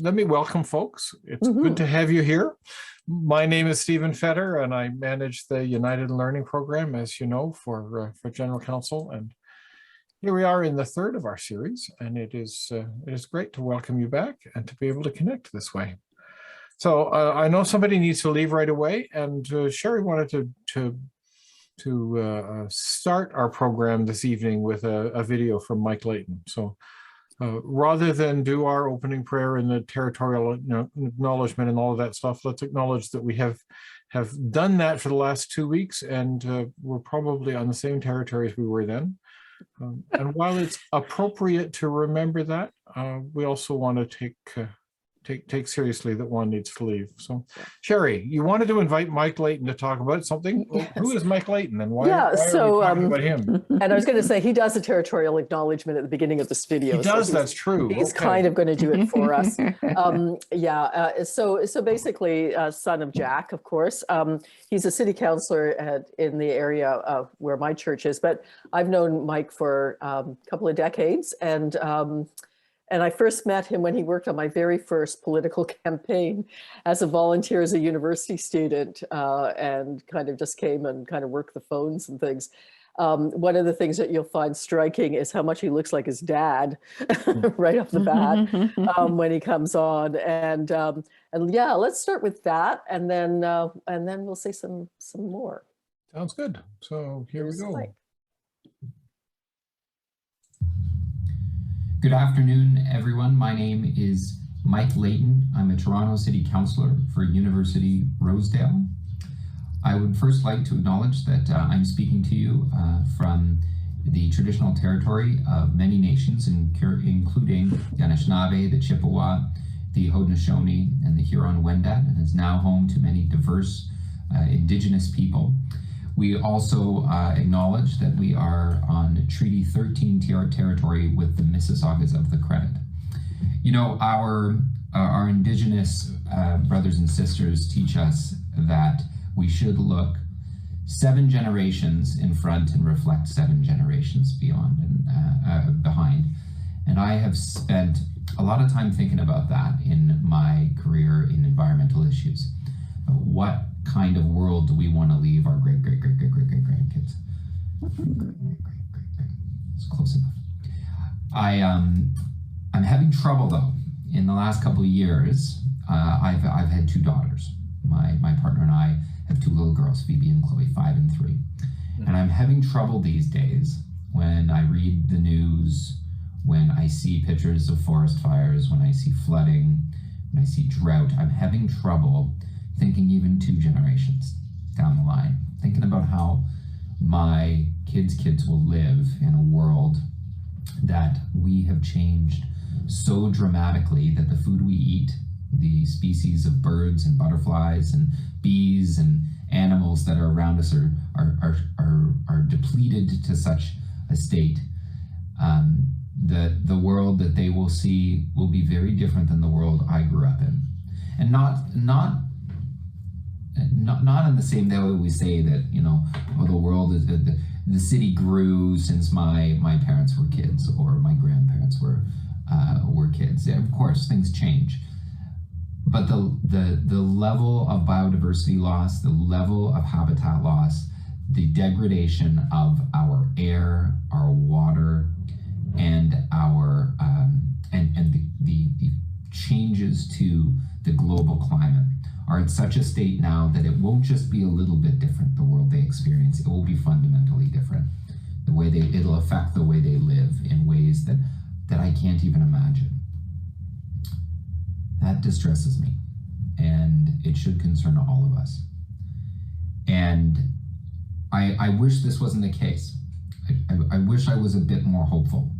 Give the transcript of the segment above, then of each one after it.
let me welcome folks. It's good Mhm. to have you here. My name is Stephen Fetter, and I manage the United Learning Program, as you know, for General Counsel. And here we are in the third of our series, and it is great to welcome you back and to be able to connect this way. So I know somebody needs to leave right away, and Cheri wanted to start our program this evening with a video from Mike Layton. So rather than do our opening prayer and the territorial acknowledgement and all of that stuff, let's acknowledge that we have done that for the last 2 weeks, and we're probably on the same territory as we were then. And while it's appropriate to remember that, we also want to take seriously that one needs to leave. So, Cheri, you wanted to invite Mike Layton to talk about something. Yes. Who is Mike Layton, and why Yeah, are we talking about him? And I was going to say, he does a territorial acknowledgement at the beginning of this video. He does, that's true. He's Okay. kind of going to do it for us. So basically, son of Jack, of course. He's a city councillor in the area of where my church is, but I've known Mike for a couple of decades, and I first met him when he worked on my very first political campaign as a volunteer as a university student, and kind of just came and kind of worked the phones and things. One of the things that you'll find striking is how much he looks like his dad right off the bat when he comes on. And yeah, let's start with that, and then we'll say some more. Sounds good. So here we go. Mike. Good afternoon, everyone. My name is Mike Layton. I'm a Toronto City Councillor for University Rosedale. I would first like to acknowledge that I'm speaking to you from the traditional territory of many nations, including the Anishinaabe, the Chippewa, the Haudenosaunee, and the Huron-Wendat, and is now home to many diverse Indigenous people. We also acknowledge that we are on Treaty 13 territory with the Mississaugas of the Credit. You know, our Indigenous brothers and sisters teach us that we should look 7 generations in front and reflect 7 generations beyond and behind. And I have spent a lot of time thinking about that in my career in environmental issues. What kind of world do we want to leave our great-great-great-great-great-grandkids? It's close enough. I'm having trouble though. In the last couple of years, I've had 2 daughters. My partner and I have 2 little girls, Phoebe and Chloe, 5 and 3. And I'm having trouble these days when I read the news, when I see pictures of forest fires, when I see flooding, when I see drought. I'm having trouble thinking even 2 generations down the line, thinking about how my kids' will live in a world that we have changed so dramatically that the food we eat, the species of birds and butterflies and bees and animals that are around us are depleted to such a state. The world that they will see will be very different than the world I grew up in, and not in the same way we say that, you know, oh, the world is the city grew since my parents were kids or my grandparents were kids. Yeah, of course, things change, but the level of biodiversity loss, the level of habitat loss, the degradation of our air, our water, and our the changes to the global climate are at such a state now that it won't just be a little bit different, the world they experience. It will be fundamentally different. The way it'll affect the way they live in ways that I can't even imagine. That distresses me, and it should concern all of us. And I wish this wasn't the case. I wish I was a bit more hopeful,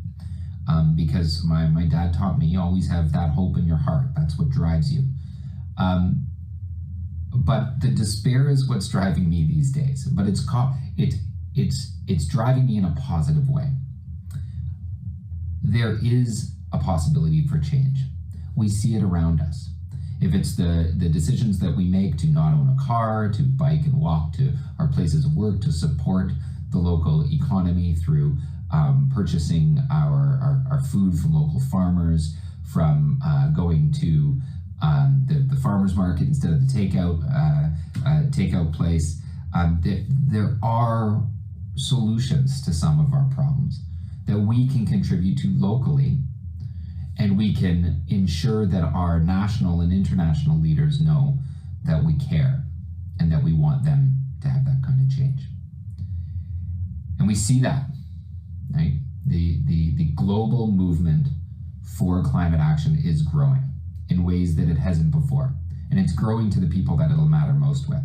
because my dad taught me, you always have that hope in your heart. That's what drives you. But the despair is what's driving me these days. But it's driving me in a positive way. There is a possibility for change. We see it around us. If it's the decisions that we make to not own a car, to bike and walk to our places of work, to support the local economy through purchasing our food from local farmers, going to the farmer's market instead of the takeout place. There are solutions to some of our problems that we can contribute to locally, and we can ensure that our national and international leaders know that we care and that we want them to have that kind of change. And we see that, right? The global movement for climate action is growing in ways that it hasn't before. And it's growing to the people that it'll matter most with,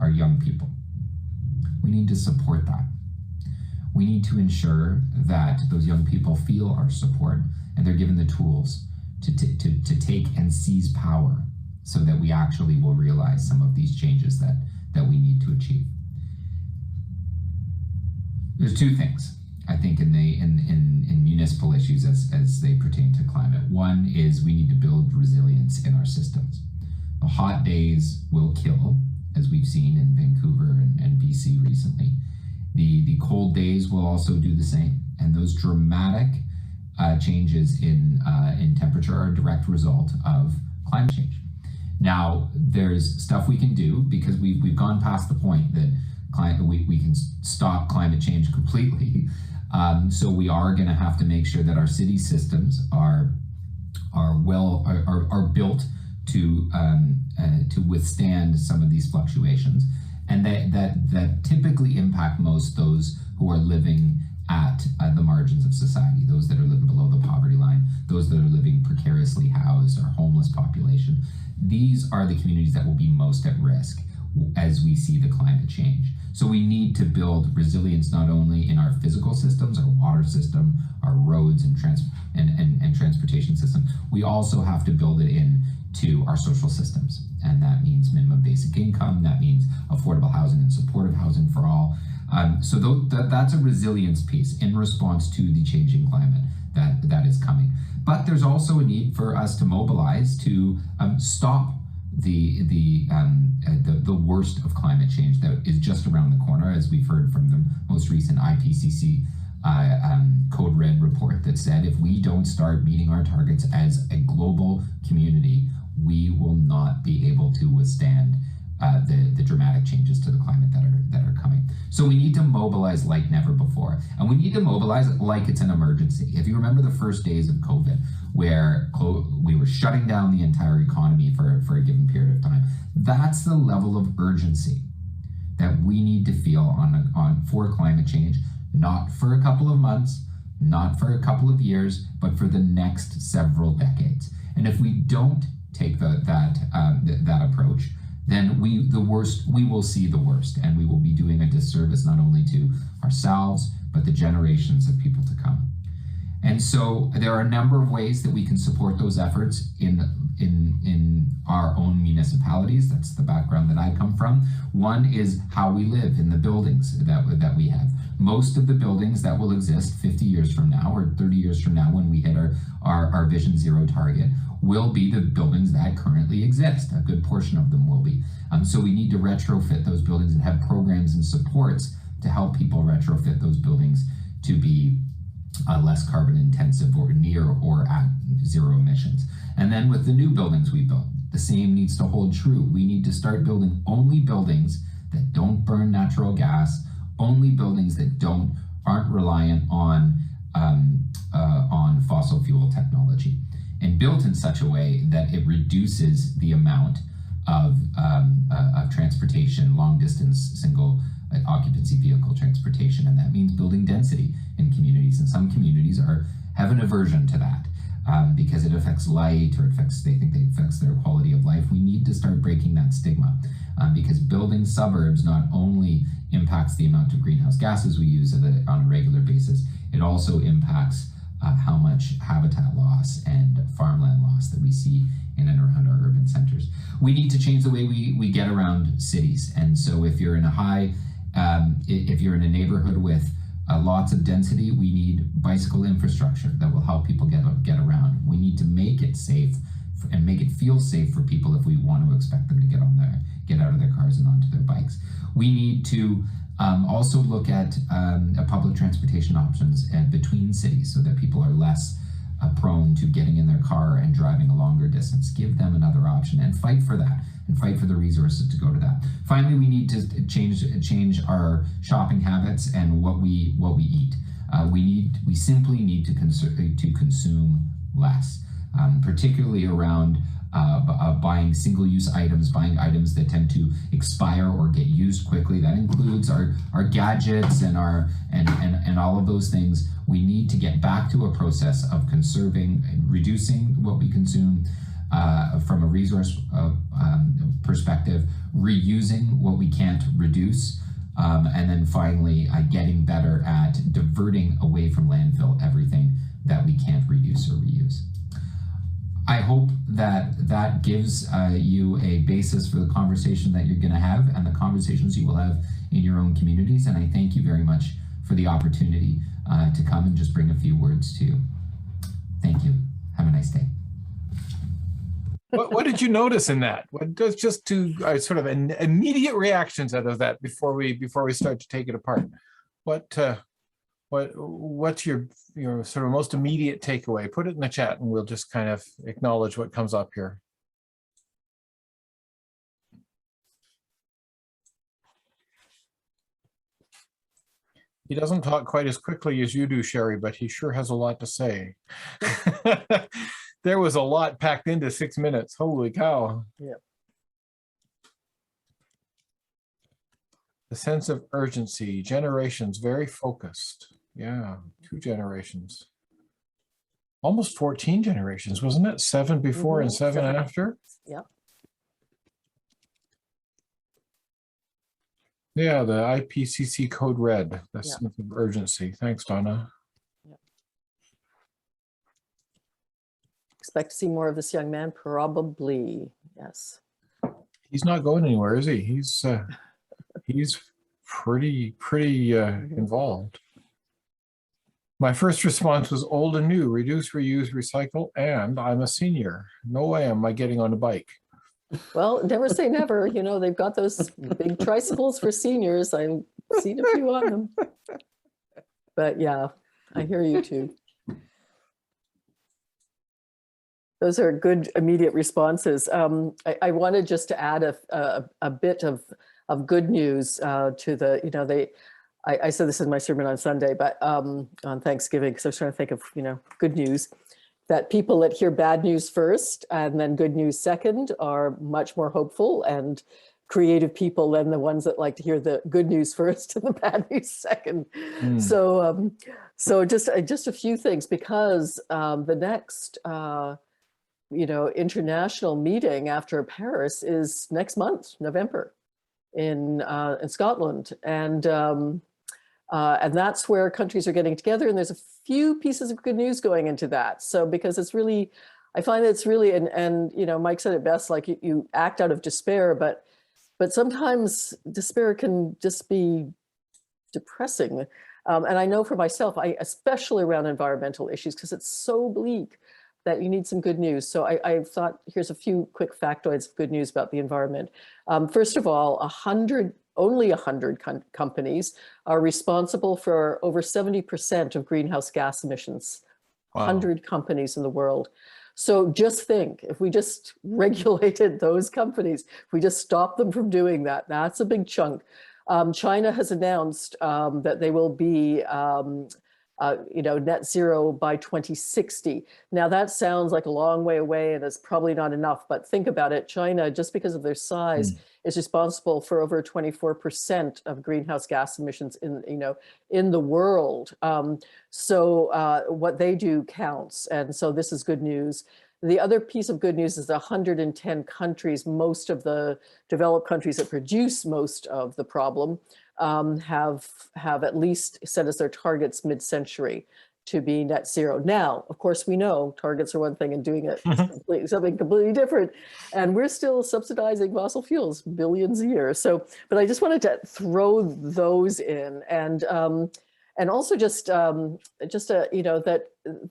our young people. We need to support that. We need to ensure that those young people feel our support and they're given the tools to take and seize power so that we actually will realize some of these changes that we need to achieve. There's two things, I think, in municipal issues as they pertain to climate. One is we need to build resilience in our systems. The hot days will kill, as we've seen in Vancouver and BC recently. The cold days will also do the same. And those dramatic changes in temperature are a direct result of climate change. Now, there's stuff we can do because we've gone past the point that we can stop climate change completely. So we are going to have to make sure that our city systems are built to withstand some of these fluctuations, and that typically impact most those who are living at the margins of society, those that are living below the poverty line, those that are living precariously housed, our homeless population. These are the communities that will be most at risk as we see the climate change. So we need to build resilience not only in our physical systems, our water system, our roads and transportation system. We also have to build it into our social systems. And that means minimum basic income, that means affordable housing and supportive housing for all. So that's a resilience piece in response to the changing climate that is coming. But there's also a need for us to mobilize to stop the worst of climate change that is just around the corner, as we've heard from the most recent IPCC Code Red report that said if we don't start meeting our targets as a global community, we will not be able to withstand the dramatic changes to the climate that are coming. So we need to mobilize like never before, and we need to mobilize like it's an emergency. If you remember the first days of COVID, where we were shutting down the entire economy for a given period of time, that's the level of urgency that we need to feel for climate change, not for a couple of months, not for a couple of years, but for the next several decades. And if we don't take that approach, then we will see the worst, and we will be doing a disservice not only to ourselves, but the generations of people to come. And so there are a number of ways that we can support those efforts in our own municipalities. That's the background that I come from. One is how we live in the buildings that we have. Most of the buildings that will exist 50 years from now or 30 years from now when we hit our Vision Zero target will be the buildings that currently exist. A good portion of them will be. So we need to retrofit those buildings and have programs and supports to help people retrofit those buildings to be less carbon intensive or near or at zero emissions. And then with the new buildings we build, the same needs to hold true. We need to start building only buildings that don't burn natural gas, only buildings that aren't reliant on fossil fuel technology, and built in such a way that it reduces the amount of transportation, long distance, single occupancy vehicle transportation. And that means building density in communities. And some communities have an aversion to that because it affects light, or they think it affects their quality of life. We need to start breaking that stigma because building suburbs not only impacts the amount of greenhouse gases we use on a regular basis, it also impacts how much habitat loss and farmland loss that we see in and around our urban centers. We need to change the way we get around cities. And so if you're in if you're in a neighborhood with lots of density, we need bicycle infrastructure that will help people get around. We need to make it safe and make it feel safe for people if we want to expect them to get out of their cars and onto their bikes. We need to also look at public transportation options between cities so that people are less prone to getting in their car and driving a longer distance. Give them another option and fight for that, and fight for the resources to go to that. Finally, we need to change our shopping habits and what we eat. We simply need to consume less, particularly around buying single-use items, buying items that tend to expire or get used quickly. That includes our gadgets and all of those things. We need to get back to a process of conserving and reducing what we consume from a resource perspective, reusing what we can't reduce, and then finally getting better at diverting away from landfill everything that we can't reduce or reuse. I hope that gives you a basis for the conversation that you're going to have and the conversations you will have in your own communities. And I thank you very much for the opportunity to come and just bring a few words to you. Thank you. Have a nice day. What did you notice in that? What does just to sort of an immediate reactions out of that before we start to take it apart? What's your sort of most immediate takeaway? Put it in the chat and we'll just kind of acknowledge what comes up here. He doesn't talk quite as quickly as you do, Cheri, but he sure has a lot to say. There was a lot packed into 6 minutes. Holy cow. Yeah. The sense of urgency, generations, very focused. Yeah, 2 generations. Almost 14 generations, wasn't it? 7 before and 7 after? Yeah. Yeah, the IPCC code red, the sense of urgency. Thanks, Donna. Yeah. Expect to see more of this young man? Probably, yes. He's not going anywhere, is he? He's pretty involved. My first response was old and new, reduce, reuse, recycle, and I'm a senior. No way am I getting on a bike. Well, never say never. You know, they've got those big tricycles for seniors. I've seen a few on them. But yeah, I hear you too. Those are good immediate responses. I wanted just to add a bit of good news to the, I said this in my sermon on Sunday, but on Thanksgiving, because I was trying to think of, good news, that people that hear bad news first and then good news second are much more hopeful and creative people than the ones that like to hear the good news first and the bad news second. So just a few things, because the next, international meeting after Paris is next month, November, in Scotland, and that's where countries are getting together, and there's a few pieces of good news going into that. So because it's really, I find that it's really, and Mike said it best, like you act out of despair, but sometimes despair can just be depressing. And I know for myself, especially around environmental issues, because it's so bleak, that you need some good news. So I thought, here's a few quick factoids of good news about the environment. First of all, only 100 companies are responsible for over 70% of greenhouse gas emissions. Wow. 100 companies in the world. So just think, if we just regulated those companies, if we just stopped them from doing that, that's a big chunk. China has announced that they will be net zero by 2060. Now that sounds like a long way away and is probably not enough, but think about it. China, just because of their size, is responsible for over 24% of greenhouse gas emissions in the world. So what they do counts, and so this is good news. The other piece of good news is 110 countries, most of the developed countries that produce most of the problem, have at least set as their targets mid-century to be net zero. Now, of course, we know targets are one thing and doing it is something completely different. And we're still subsidizing fossil fuels billions a year. So, but I just wanted to throw those in, and also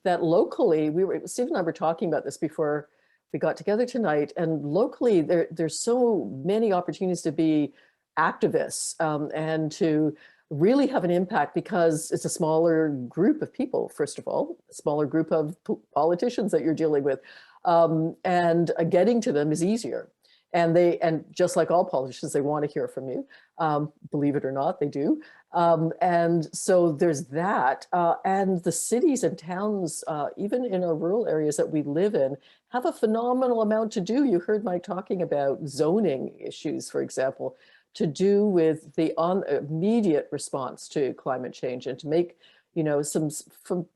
that locally, Steve and I were talking about this before we got together tonight, and locally there's so many opportunities to be activists and to really have an impact because it's a smaller group of people, first of all, a smaller group of politicians that you're dealing with. And getting to them is easier. And just like all politicians, they want to hear from you. Believe it or not, they do. And so there's that. And the cities and towns, even in our rural areas that we live in, have a phenomenal amount to do. You heard Mike talking about zoning issues, for example, to do with the immediate response to climate change and to make, you know, some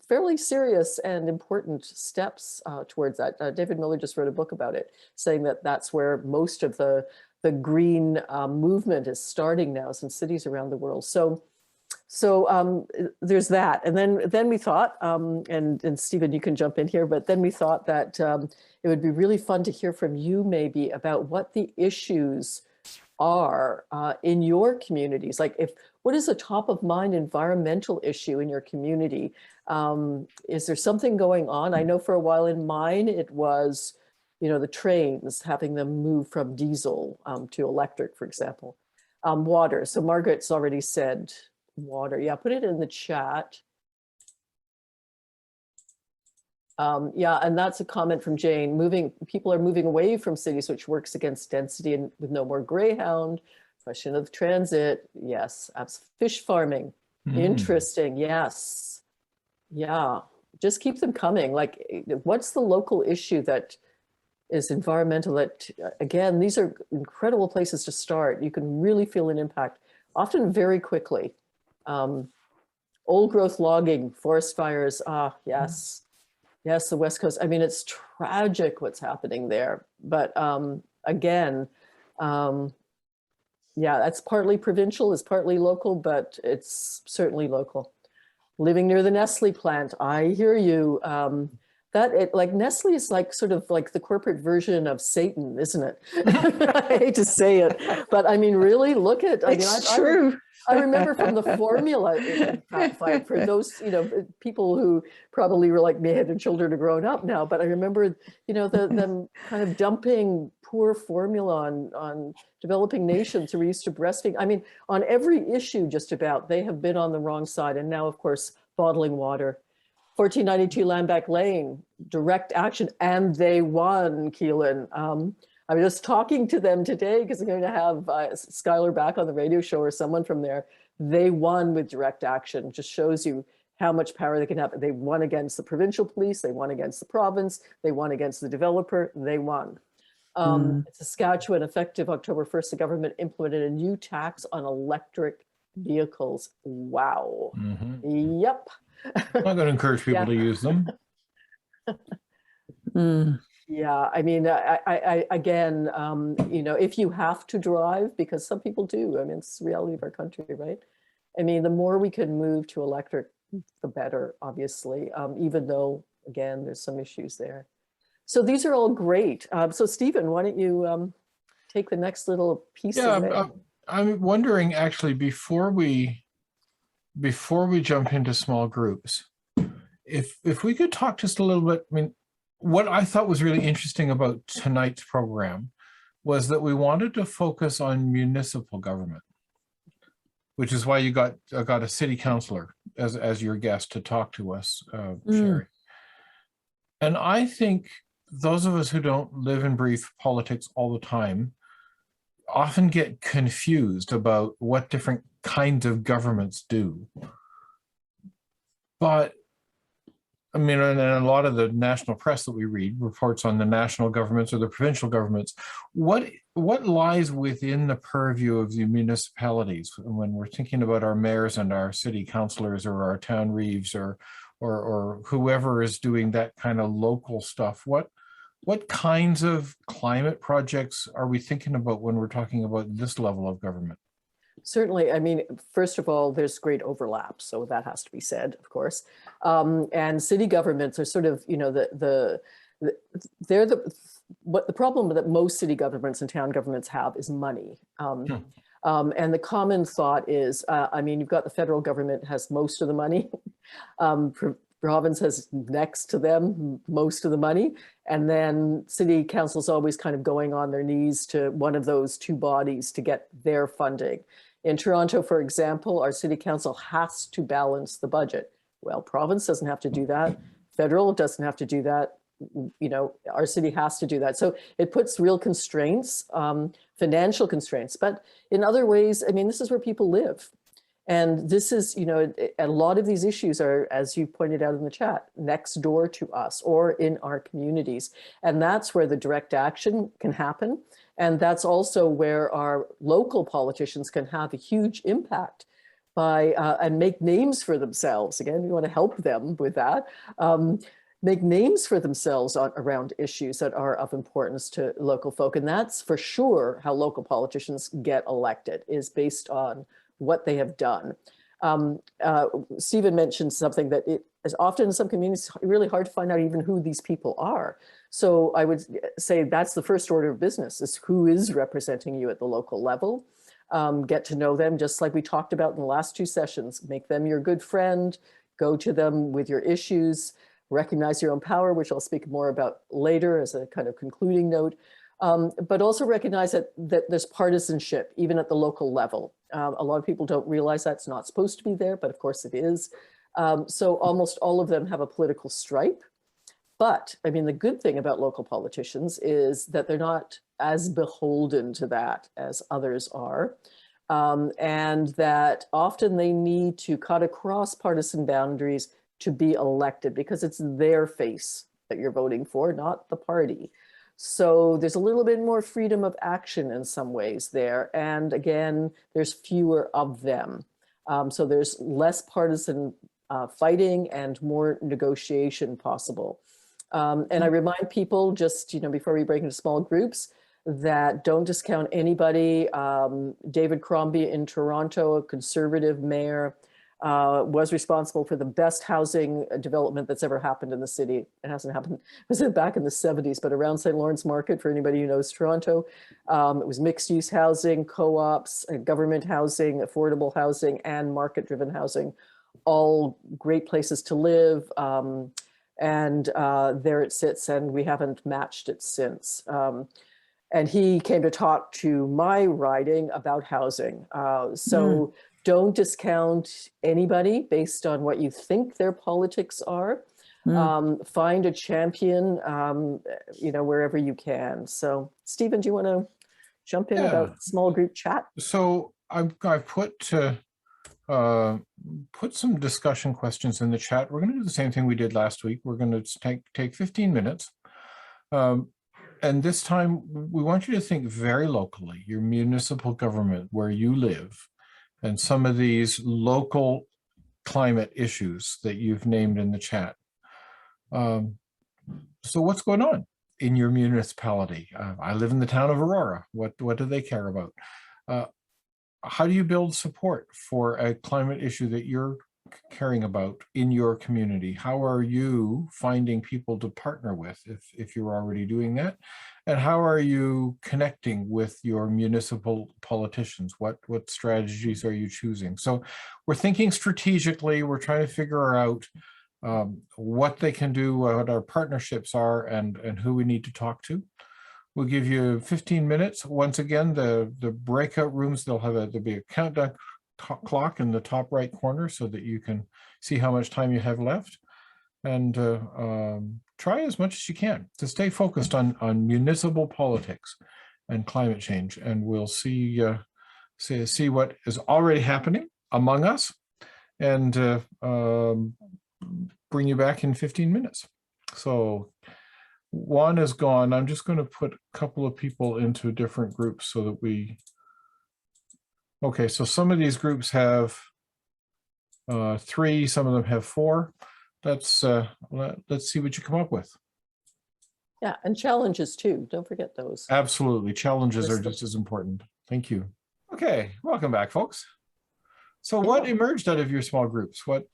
fairly serious and important steps towards that. David Miller just wrote a book about it, saying that that's where most of the green movement is starting now, in cities around the world. So there's that. And then we thought, and Stephen, you can jump in here, but then we thought that it would be really fun to hear from you maybe about what the issues are in your communities. Like, what is a top of mind environmental issue in your community? Is there something going on? I know for a while in mine, it was, you know, the trains, having them move from diesel to electric, for example. Water. So Margaret's already said water. Yeah, put it in the chat. Yeah, and that's a comment from Jane. People are moving away from cities, which works against density and with no more Greyhound. Question of transit. Yes. Fish farming. Interesting. Yes. Yeah. Just keep them coming. Like, what's the local issue that is environmental? That, again, these are incredible places to start. You can really feel an impact, often very quickly. Old growth logging, forest fires. Yes. Yes, the West Coast. I mean, it's tragic what's happening there. But again, yeah, that's partly provincial, it's partly local, but it's certainly local. Living near the Nestle plant, I hear you. Like Nestle is like sort of like the corporate version of Satan, isn't it? I hate to say it, but I mean, really look at, It's true. I remember from the formula, in fact, for those, you know, people who probably were like me, had their children are grown up now, but I remember, you know, them kind of dumping poor formula on developing nations who are used to breastfeeding. I mean, on every issue just about, they have been on the wrong side. And now, of course, bottling water. 1492 Lambeck Lane, direct action, and they won, Keelan. I was just talking to them today because I'm going to have Skylar back on the radio show or someone from there. They won with direct action. Just shows you how much power they can have. They won against the provincial police. They won against the province. They won against the developer. They won. Saskatchewan, effective October 1st, the government implemented a new tax on electric vehicles. Wow. Yep. I'm not going to encourage people to use them. Yeah, I mean, I again, you know, if you have to drive, because some people do, I mean, it's the reality of our country, right? I mean, the more we can move to electric, the better, obviously, even though, again, there's some issues there. So these are all great. So Stephen, why don't you take the next little piece of it? I'm wondering, actually, before we jump into small groups, if we could talk just a little bit. I mean, what I thought was really interesting about tonight's program was that we wanted to focus on municipal government, which is why you got a city councillor as your guest to talk to us, Cheri. And I think those of us who don't live and breathe politics all the time often get confused about what different kinds of governments do. But I mean, and a lot of the national press that we read reports on the national governments or the provincial governments. What lies within the purview of the municipalities when we're thinking about our mayors and our city councillors or our town reeves or whoever is doing that kind of local stuff? What kinds of climate projects are we thinking about when we're talking about this level of government? Certainly. I mean, first of all, there's great overlap. So that has to be said, of course. And city governments are sort of, you know, the problem that most city governments and town governments have is money. And the common thought is, I mean, you've got the federal government has most of the money. Province has next to them most of the money. And then city council's always kind of going on their knees to one of those two bodies to get their funding. In Toronto, for example, our city council has to balance the budget. Well, province doesn't have to do that. Federal doesn't have to do that. Our city has to do that. So it puts real constraints, financial constraints. But in other ways, I mean, this is where people live. And this is, a lot of these issues are, as you pointed out in the chat, next door to us or in our communities. And that's where the direct action can happen. And that's also where our local politicians can have a huge impact by, and make names for themselves. Again, we want to help them with that. Make names for themselves around issues that are of importance to local folk. And that's for sure how local politicians get elected, is based on what they have done. Stephen mentioned something that it is often in some communities really hard to find out even who these people are. So I would say that's the first order of business, is who is representing you at the local level. Get to know them, just like we talked about in the last two sessions. Make them your good friend, go to them with your issues, recognize your own power, which I'll speak more about later as a kind of concluding note. But also recognize that there's partisanship, even at the local level. A lot of people don't realize that's not supposed to be there, but of course it is. So almost all of them have a political stripe. But I mean, the good thing about local politicians is that they're not as beholden to that as others are. And that often they need to cut across partisan boundaries to be elected, because it's their face that you're voting for, not the party. So there's a little bit more freedom of action in some ways there. And again, there's fewer of them. So there's less partisan fighting and more negotiation possible. And I remind people just, before we break into small groups, that don't discount anybody. David Crombie in Toronto, a conservative mayor, was responsible for the best housing development that's ever happened in the city. It hasn't happened, it was back in the 70s, but around St. Lawrence Market, for anybody who knows Toronto. It was mixed use housing, co-ops, government housing, affordable housing, and market-driven housing, all great places to live. And there it sits, and we haven't matched it since. And he came to talk to my riding about housing. Don't discount anybody based on what you think their politics are. Find a champion, wherever you can. So, Stephen, do you want to jump in about small group chat? So I've put some discussion questions in the chat. We're going to do the same thing we did last week. We're going to take 15 minutes. And this time, we want you to think very locally, your municipal government, where you live, and some of these local climate issues that you've named in the chat. So what's going on in your municipality? I live in the town of Aurora. What do they care about? How do you build support for a climate issue that you're caring about in your community? How are you finding people to partner with if you're already doing that? And how are you connecting with your municipal politicians? What strategies are you choosing? So we're thinking strategically. We're trying to figure out what they can do, what our partnerships are, and who we need to talk to. We'll give you 15 minutes. Once again, the breakout rooms, there'll be a countdown clock in the top right corner so that you can see how much time you have left. And try as much as you can to stay focused on municipal politics and climate change. And we'll see what is already happening among us, and bring you back in 15 minutes. So Juan is gone. I'm just going to put a couple of people into different groups so that we... Okay, so some of these groups have 3, some of them have 4. Let's see what you come up with. Yeah, and challenges too. Don't forget those. Absolutely. Challenges are just as important. Thank you. Okay, welcome back, folks. So what emerged out of your small groups? What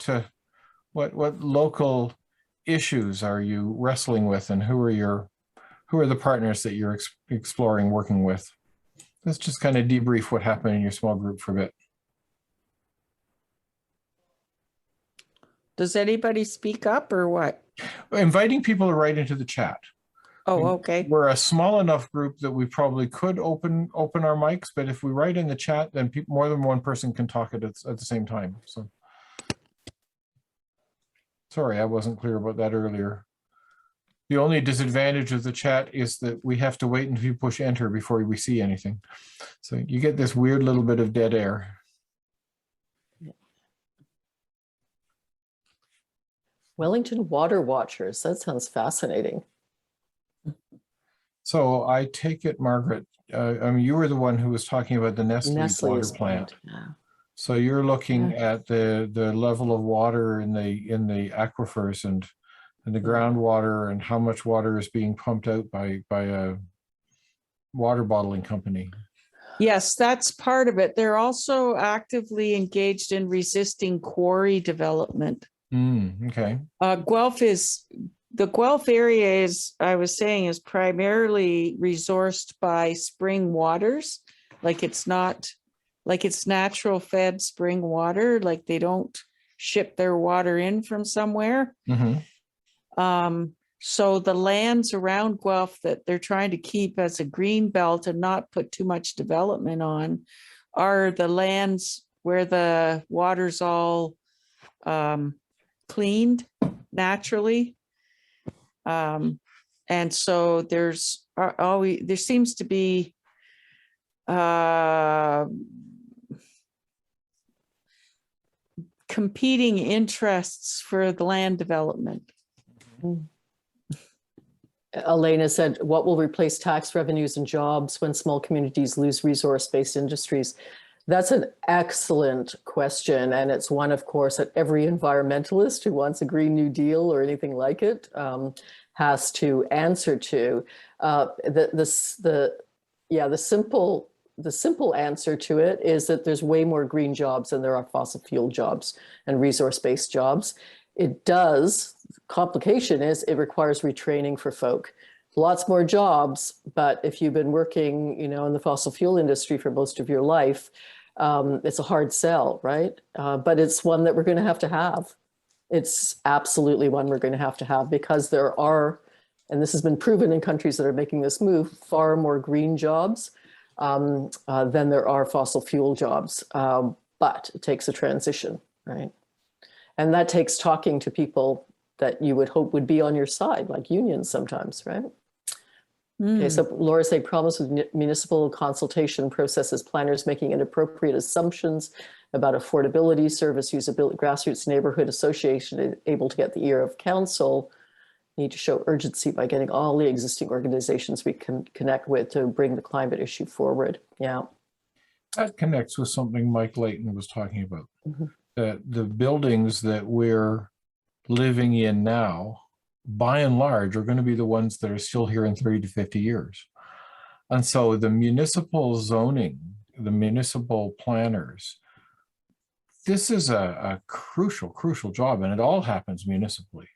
local issues are you wrestling with, and who are the partners that you're exploring working with? Let's just kind of debrief what happened in your small group for a bit. Does anybody speak up or what? Inviting people to write into the chat. Oh, okay. We're a small enough group that we probably could open our mics, but if we write in the chat, then more than one person can talk at the same time. So sorry, I wasn't clear about that earlier. The only disadvantage of the chat is that we have to wait until you push enter before we see anything. So you get this weird little bit of dead air. Wellington Water Watchers, that sounds fascinating. So I take it, Margaret, I mean, you were the one who was talking about the Nestle's water Nestle's plant. Yeah. So you're looking Yeah. at the level of water in the aquifers and the groundwater and how much water is being pumped out by a water bottling company. Yes, that's part of it. They're also actively engaged in resisting quarry development. Okay. The Guelph area is, I was saying, is primarily resourced by spring waters. Like it's natural fed spring water, like they don't ship their water in from somewhere. So the lands around Guelph that they're trying to keep as a green belt and not put too much development on are the lands where the water's all cleaned naturally. And so there seems to be competing interests for the land development. Elena said, what will replace tax revenues and jobs when small communities lose resource-based industries? That's an excellent question. And it's one, of course, that every environmentalist who wants a Green New Deal or anything like it has to answer to. The simple answer to it is that there's way more green jobs than there are fossil fuel jobs and resource-based jobs. It does. Complication is it requires retraining for folk. Lots more jobs, but if you've been working, in the fossil fuel industry for most of your life, it's a hard sell, right? But it's one that we're going to have. It's absolutely one we're going to have because there are, and this has been proven in countries that are making this move, far more green jobs than there are fossil fuel jobs. But it takes a transition, right? And that takes talking to people that you would hope would be on your side, like unions sometimes, right? Okay, so Laura said, problems with municipal consultation processes, planners making inappropriate assumptions about affordability, service usability, grassroots neighborhood association able to get the ear of council, need to show urgency by getting all the existing organizations we can connect with to bring the climate issue forward. Yeah. That connects with something Mike Layton was talking about. That the buildings that we're living in now, by and large, are going to be the ones that are still here in 30 to 50 years. And so the municipal zoning, the municipal planners, this is a crucial job, and it all happens municipally.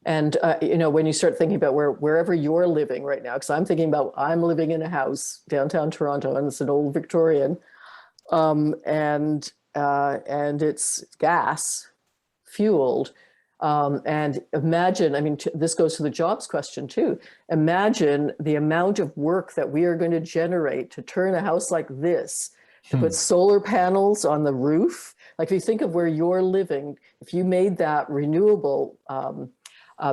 And, when you start thinking about wherever you're living right now, because I'm living in a house downtown Toronto, and it's an old Victorian, and it's gas fueled. And imagine, this goes to the jobs question too. Imagine the amount of work that we are going to generate to turn a house like this, to put solar panels on the roof. Like if you think of where you're living, if you made that renewable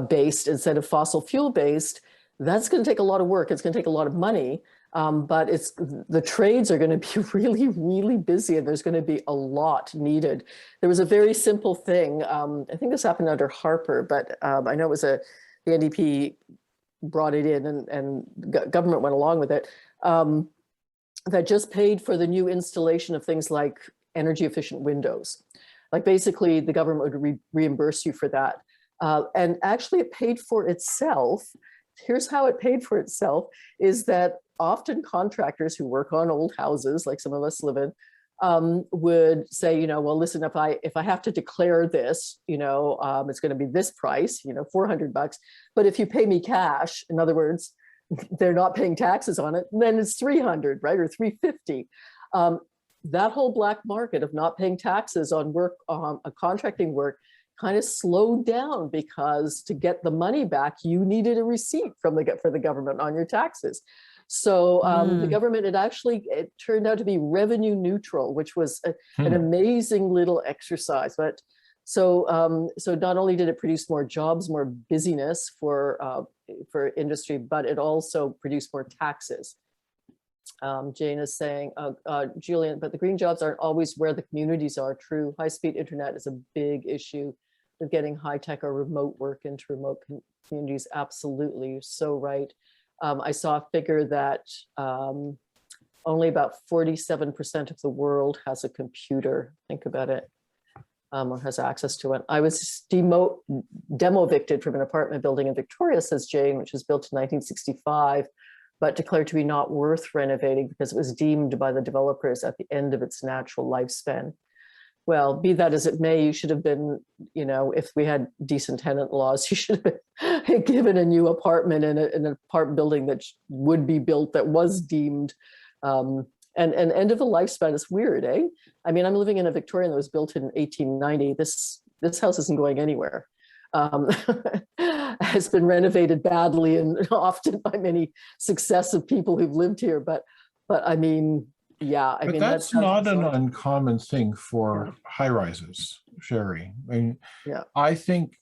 based instead of fossil fuel based, that's going to take a lot of work. It's going to take a lot of money. But the trades are going to be really, really busy, and there's going to be a lot needed. There was a very simple thing. I think this happened under Harper, but I know it was the NDP brought it in, and government went along with it. That just paid for the new installation of things like energy efficient windows. Like basically, the government would reimburse you for that, and actually, it paid for itself. Here's how it paid for itself: is that often contractors who work on old houses, like some of us live in, would say, well, listen, if I have to declare this, it's going to be this price, $400. But if you pay me cash, in other words, they're not paying taxes on it, then it's 300, right, or 350. That whole black market of not paying taxes on work, contracting work, kind of slowed down because to get the money back, you needed a receipt from for the government on your taxes. So the government, it turned out to be revenue neutral, which was an amazing little exercise. But so not only did it produce more jobs, more busyness for industry, but it also produced more taxes. Jane is saying, Julian, but the green jobs aren't always where the communities are. True, high-speed internet is a big issue of getting high-tech or remote work into remote communities. Absolutely, you're so right. I saw a figure that only about 47% of the world has a computer. Think about it, or has access to it. I was demo-evicted from an apartment building in Victoria, says Jane, which was built in 1965, but declared to be not worth renovating because it was deemed by the developers at the end of its natural lifespan. Well, be that as it may, you should have been, if we had decent tenant laws, you should have been given a new apartment in an apartment building that would be built that was deemed and end of the lifespan is weird, eh? I mean, I'm living in a Victorian that was built in 1890. This house isn't going anywhere. Has been renovated badly and often by many successive people who've lived here. But I mean, yeah, I But mean, that's not an uncommon thing for high rises, Cheri. I mean, yeah. I think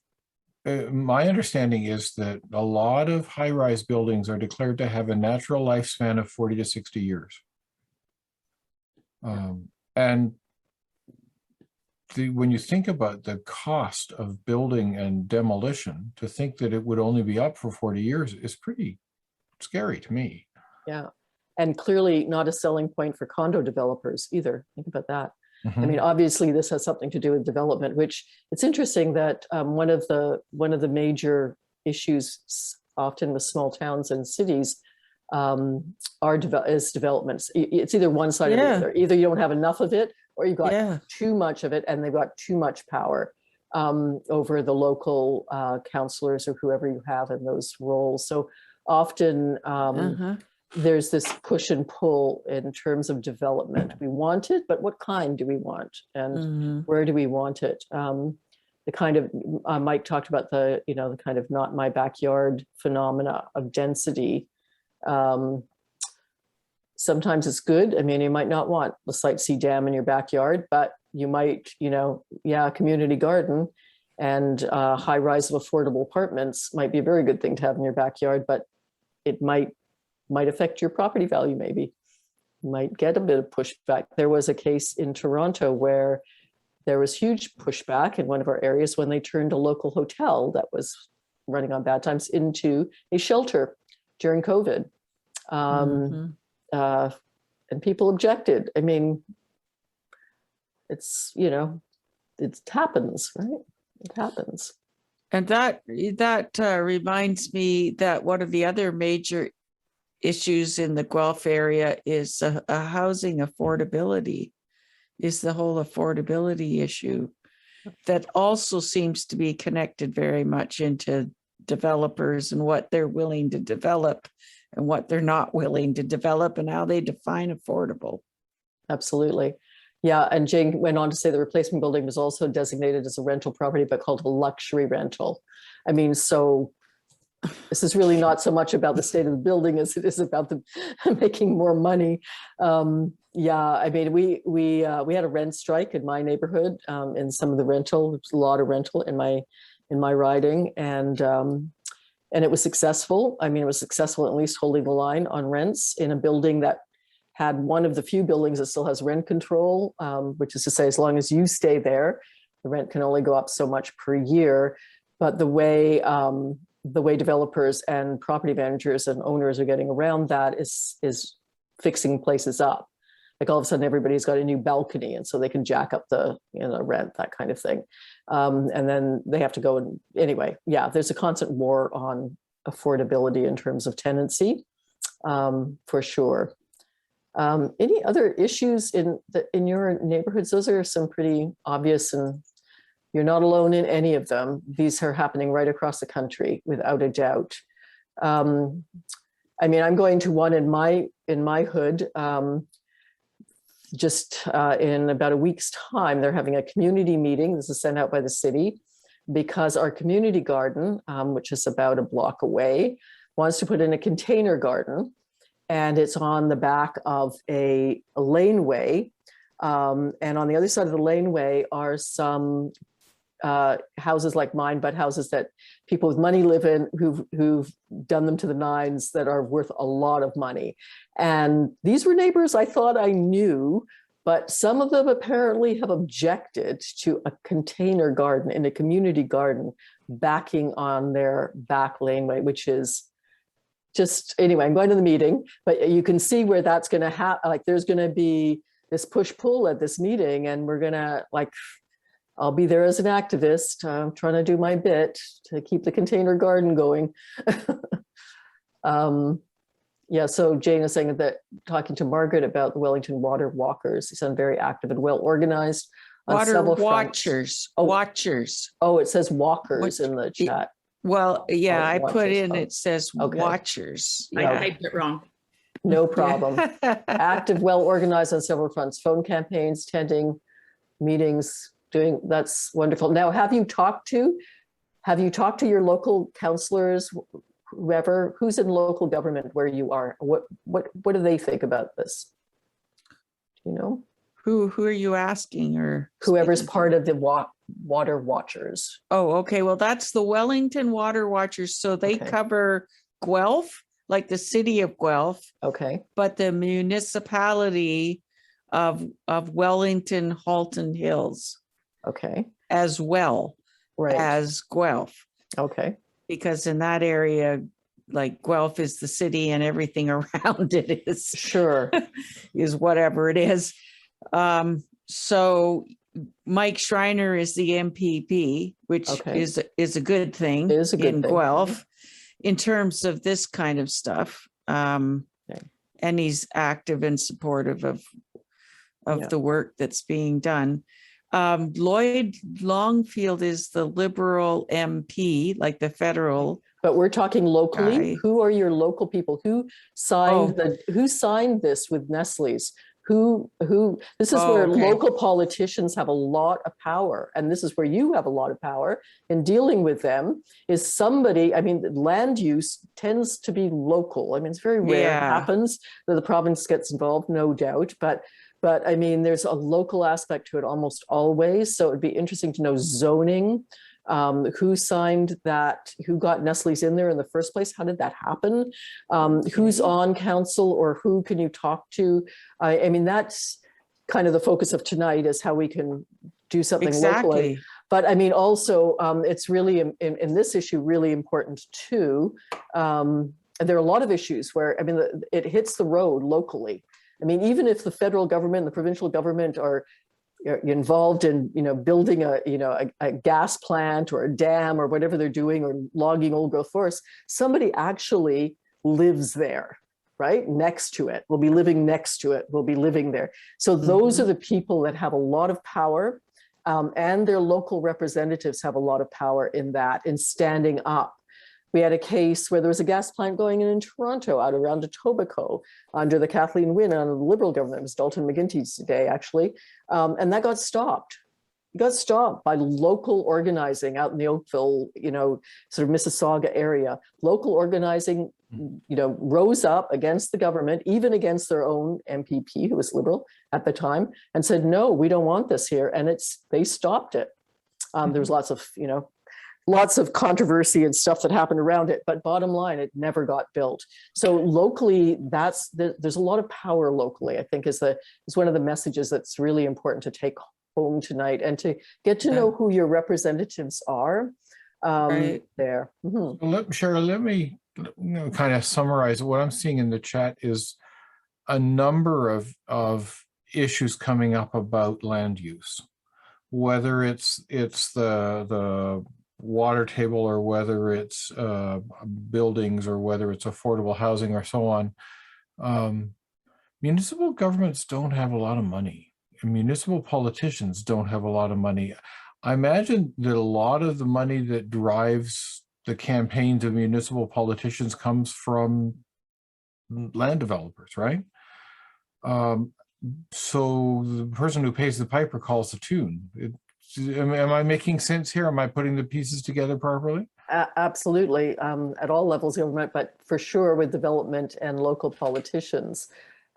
my understanding is that a lot of high rise buildings are declared to have a natural lifespan of 40 to 60 years. And when you think about the cost of building and demolition, to think that it would only be up for 40 years is pretty scary to me. Yeah. And clearly not a selling point for condo developers either. Think about that. I mean, obviously this has something to do with development, which it's interesting that one of the major issues often with small towns and cities is developments. It's either one side or the other. Either you don't have enough of it, or you've got too much of it, and they've got too much power over the local councillors or whoever you have in those roles. So often there's this push and pull in terms of development. We want it, but what kind do we want, and where do we want it? The kind of Mike talked about the kind of not my backyard phenomena of density. Sometimes it's good. I mean, you might not want the Sightsee Dam in your backyard, but you might, a community garden and high rise of affordable apartments might be a very good thing to have in your backyard, but it might affect your property value. Maybe you might get a bit of pushback. There was a case in Toronto where there was huge pushback in one of our areas when they turned a local hotel that was running on bad times into a shelter during COVID. And people objected. I mean, it happens, right? It happens. And that reminds me that one of the other major issues in the Guelph area is a housing affordability, is the whole affordability issue that also seems to be connected very much into developers and what they're willing to develop and what they're not willing to develop and how they define affordable. Absolutely. Yeah, and Jane went on to say the replacement building was also designated as a rental property, but called a luxury rental. I mean, so this is really not so much about the state of the building as it is about the making more money. Yeah, I mean, we had a rent strike in my neighborhood in some of the rental. There's a lot of rental in my riding, and it was successful. I mean, it was successful at least holding the line on rents in a building that had one of the few buildings that still has rent control, which is to say, as long as you stay there, the rent can only go up so much per year. But the way developers and property managers and owners are getting around that is fixing places up. Like all of a sudden, everybody's got a new balcony, and so they can jack up the rent, that kind of thing. And then they have to go and anyway, yeah, there's a constant war on affordability in terms of tenancy, for sure. Any other issues in your neighborhoods? Those are some pretty obvious, and you're not alone in any of them. These are happening right across the country, without a doubt. I mean, I'm going to one in my hood. Just in about a week's time, they're having a community meeting. This is sent out by the city because our community garden, which is about a block away, wants to put in a container garden, and it's on the back of a laneway. And on the other side of the laneway are some houses like mine, but houses that people with money live in, who've done them to the nines, that are worth a lot of money. And these were neighbors I thought I knew, but some of them apparently have objected to a container garden in a community garden backing on their back laneway, which is just, anyway, I'm going to the meeting, but you can see where that's going to happen. Like, there's going to be this push-pull at this meeting, and we're going to, like, I'll be there as an activist. I'm trying to do my bit to keep the container garden going. Yeah, so Jane is saying that, talking to Margaret about the Wellington Water Walkers, they sound very active and well organized on Water several fronts. watchers, Oh. watchers. Oh, it says walkers in the chat. Well, yeah, Oh, I put watchers, in, oh. it says Okay. watchers. I Yeah. typed it wrong. No problem. Active, well organized on several fronts, phone campaigns, attending meetings, doing, that's wonderful. Now, have you talked to your local councillors, whoever, who's in local government where you are? What do they think about this? Do you know? Who are you asking, or? Whoever's speaking to? part of the water watchers. Oh, okay. Well, that's the Wellington Water Watchers. So they Okay. cover Guelph, like the city of Guelph, Okay, but the municipality of Wellington Halton Hills okay, as well right, as Guelph, okay, because in that area, like Guelph is the city and everything around it sure, is whatever it is. So Mike Schreiner is the MPP, which Okay. is a good thing It is a good in thing. Guelph in terms of this kind of stuff. Okay. And he's active and supportive of Yeah. the work that's being done. Lloyd Longfield is the Liberal MP, like the federal. but we're talking locally. Guy. Who are your local people? Who signed who signed this with Nestle's? This is where Okay. local politicians have a lot of power, and this is where you have a lot of power in dealing with them. Is somebody, I mean, land use tends to be local. I mean, it's very rare it Yeah. happens that the province gets involved, no doubt, but I mean, there's a local aspect to it almost always. So it'd be interesting to know zoning, who signed that, who got Nestle's in there in the first place, how did that happen, who's on council, or who can you talk to? I mean, that's kind of the focus of tonight, is how we can do something locally. Exactly. But I mean, also, it's really, in this issue, really important too. And there are a lot of issues where, I mean, it hits the road locally. I mean, even if the federal government, the provincial government are involved in, building a gas plant or a dam or whatever they're doing, or logging old growth forests, somebody actually lives there, right? Next to it, will be living next to it, will be living there. So those are the people that have a lot of power, and their local representatives have a lot of power in that, in standing up. We had a case where there was a gas plant going in Toronto, out around Etobicoke, under the Kathleen Wynne, under the Liberal government. It was Dalton McGuinty's day, actually. And that got stopped. It got stopped by local organizing out in the Oakville, sort of Mississauga area. Local organizing, rose up against the government, even against their own MPP, who was Liberal at the time, and said, no, we don't want this here. And they stopped it. There was lots of controversy and stuff that happened around it, but bottom line, it never got built. So locally, there's a lot of power locally, I think, is one of the messages that's really important to take home tonight, and to get to know who your representatives are Right. there. Mhm. Cheryl, let me kind of summarize. What I'm seeing in the chat is a number of issues coming up about land use, whether it's the water table, or whether it's buildings, or whether it's affordable housing, or so on. Municipal governments don't have a lot of money, and municipal politicians don't have a lot of money. I imagine that a lot of the money that drives the campaigns of municipal politicians comes from land developers, right? So the person who pays the piper calls the tune. am I making sense here? Am I putting the pieces together properly? Absolutely, at all levels of government, but for sure with development and local politicians.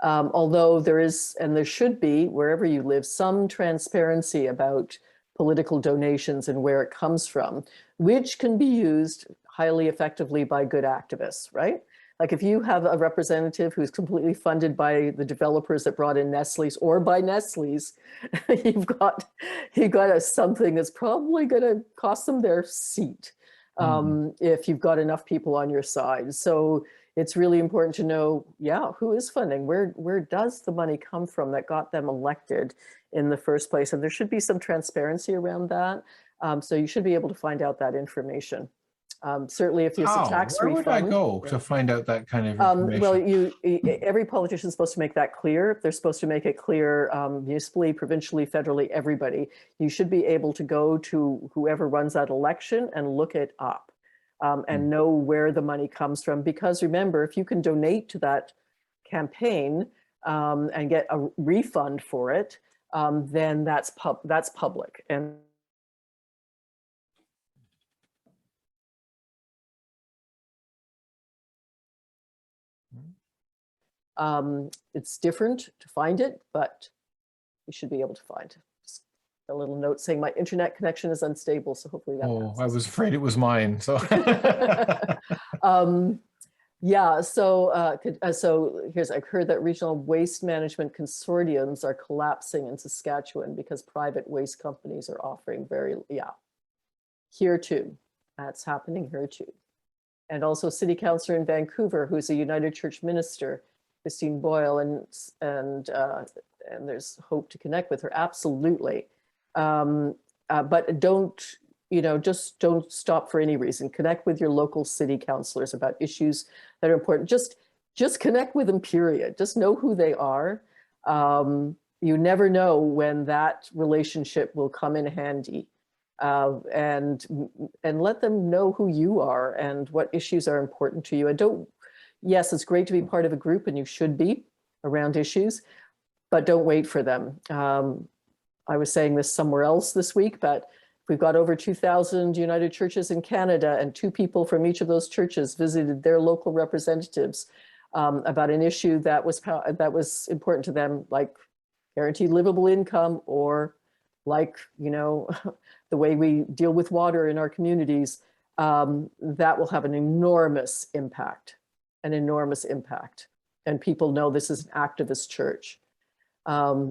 Although there is, and there should be, wherever you live, some transparency about political donations and where it comes from, which can be used highly effectively by good activists, right? Like if you have a representative who's completely funded by the developers that brought in Nestle's or by Nestle's, you've got something that's probably going to cost them their seat if you've got enough people on your side. So it's really important to know, yeah, who is funding? Where does the money come from that got them elected in the first place? And there should be some transparency around that. So you should be able to find out that information. Certainly if it's a tax Where refund. would I go to find out that kind of information? Well, every politician is supposed to make that clear. They're supposed to make it clear municipally, provincially, federally, everybody. You should be able to go to whoever runs that election and look it up and know where the money comes from. Because remember, if you can donate to that campaign and get a refund for it, then that's public. And it's different to find it, but you should be able to find it. Just a little note saying my internet connection is unstable, so hopefully that Oh, I passes. was afraid it was mine. So Yeah, so I've heard that regional waste management consortiums are collapsing in Saskatchewan because private waste companies are offering here too. That's happening here too. And also city councillor in Vancouver, who's a United Church minister, Christine Boyle, and there's hope to connect with her, absolutely. But don't stop for any reason. Connect with your local city councillors about issues that are important. Just connect with them, period. Just know who they are. You never know when that relationship will come in handy. And let them know who you are and what issues are important to you. And yes, it's great to be part of a group, and you should be around issues, but don't wait for them. I was saying this somewhere else this week, but we've got over 2,000 United Churches in Canada, and 2 people from each of those churches visited their local representatives about an issue that was important to them, like guaranteed livable income, or like, the way we deal with water in our communities. That will have an enormous impact. And people know this is an activist church.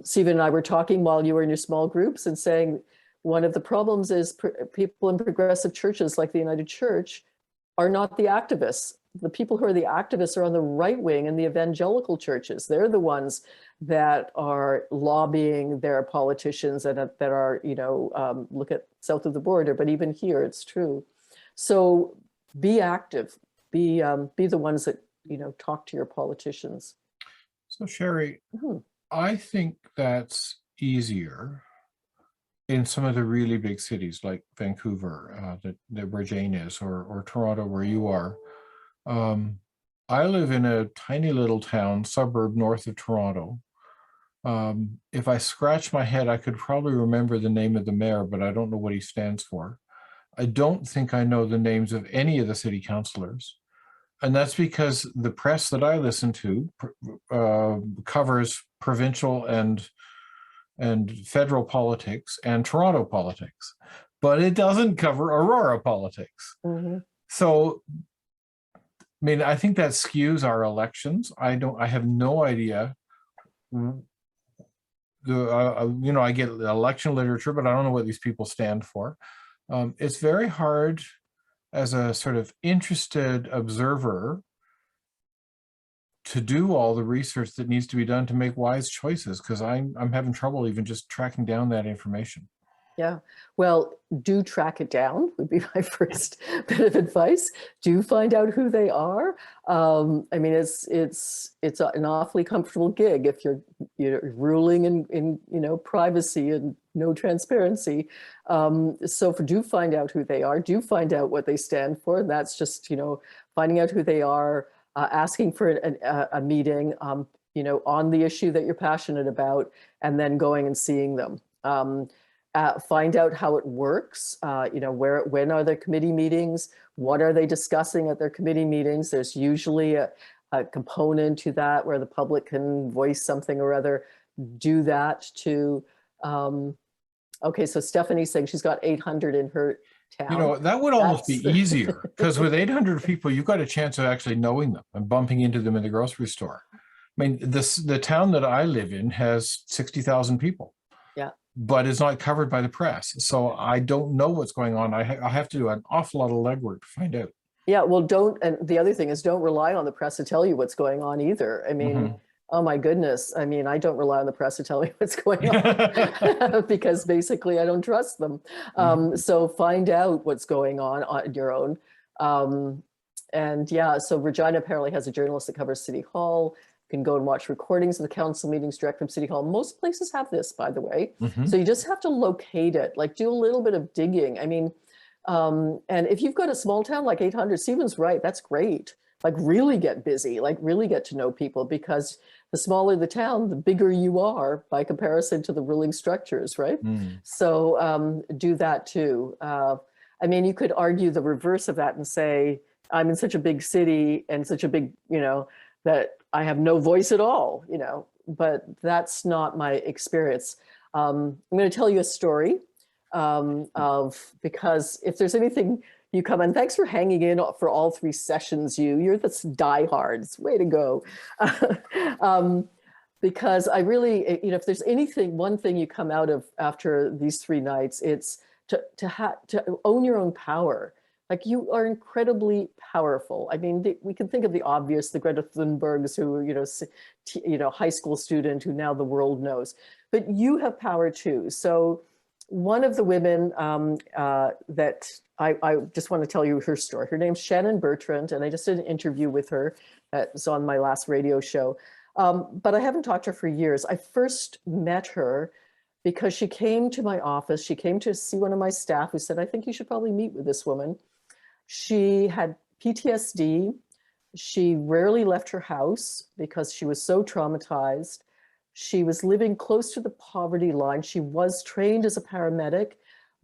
Stephen and I were talking while you were in your small groups and saying, one of the problems is people in progressive churches like the United Church are not the activists. The people who are the activists are on the right wing in the evangelical churches. They're the ones that are lobbying their politicians and that are, look at south of the border, but even here it's true. So be active, be the ones that, talk to your politicians. So Cheri, I think that's easier in some of the really big cities like Vancouver, where Jane is, or Toronto, where you are. I live in a tiny little town, suburb north of Toronto. If I scratch my head, I could probably remember the name of the mayor, but I don't know what he stands for. I don't think I know the names of any of the city councillors. And that's because the press that I listen to covers provincial and federal politics and Toronto politics, but it doesn't cover Aurora politics. So, I think that skews our elections. I have no idea. I get election literature, but I don't know what these people stand for. It's very hard as a sort of interested observer to do all the research that needs to be done to make wise choices, because I'm having trouble even just tracking down that information. Yeah, well, do track it down would be my first bit of advice. Do find out who they are. It's an awfully comfortable gig if you're ruling in privacy and no transparency. Do find out who they are. Do find out what they stand for. And that's just finding out who they are, asking for a meeting on the issue that you're passionate about, and then going and seeing them. find out how it works. When are their committee meetings? What are they discussing at their committee meetings? There's usually a component to that where the public can voice something or other. Do that to, okay, so Stephanie's saying she's got 800 in her town. That would almost be That's- easier, because with 800 people, you've got a chance of actually knowing them and bumping into them in the grocery store. I mean, the town that I live in has 60,000 people. Yeah. But it's not covered by the press. So I don't know what's going on. I have to do an awful lot of legwork to find out. Yeah, well, and the other thing is don't rely on the press to tell you what's going on either. I mean, oh my goodness. I mean, I don't rely on the press to tell me what's going on because basically I don't trust them. So find out what's going on your own. And yeah, so Regina apparently has a journalist that covers City Hall. You can go and watch recordings of the council meetings direct from City Hall. Most places have this, by the way. So you just have to locate it, like do a little bit of digging. I mean, and if you've got a small town like 800, Stephen's right, that's great. Like really get busy, like really get to know people, because the smaller the town, the bigger you are by comparison to the ruling structures, right? So do that too. I mean, you could argue the reverse of that and say, I'm in such a big city and such a big, that I have no voice at all, but that's not my experience. I'm going to tell you a story because if there's anything you come, and thanks for hanging in for all 3 sessions, you're the diehards, way to go. Because I really, if there's one thing you come out of after these 3 nights, it's to own your own power. Like you are incredibly powerful. I mean, we can think of the obvious, the Greta Thunbergs who, high school student who now the world knows, but you have power too. So one of the women that I just want to tell you her story. Her name's Shannon Bertrand, and I just did an interview with her. It's on my last radio show. But I haven't talked to her for years. I first met her because she came to my office. She came to see one of my staff who said, I think you should probably meet with this woman. She had PTSD. She rarely left her house because she was so traumatized. She was living close to the poverty line. She was trained as a paramedic,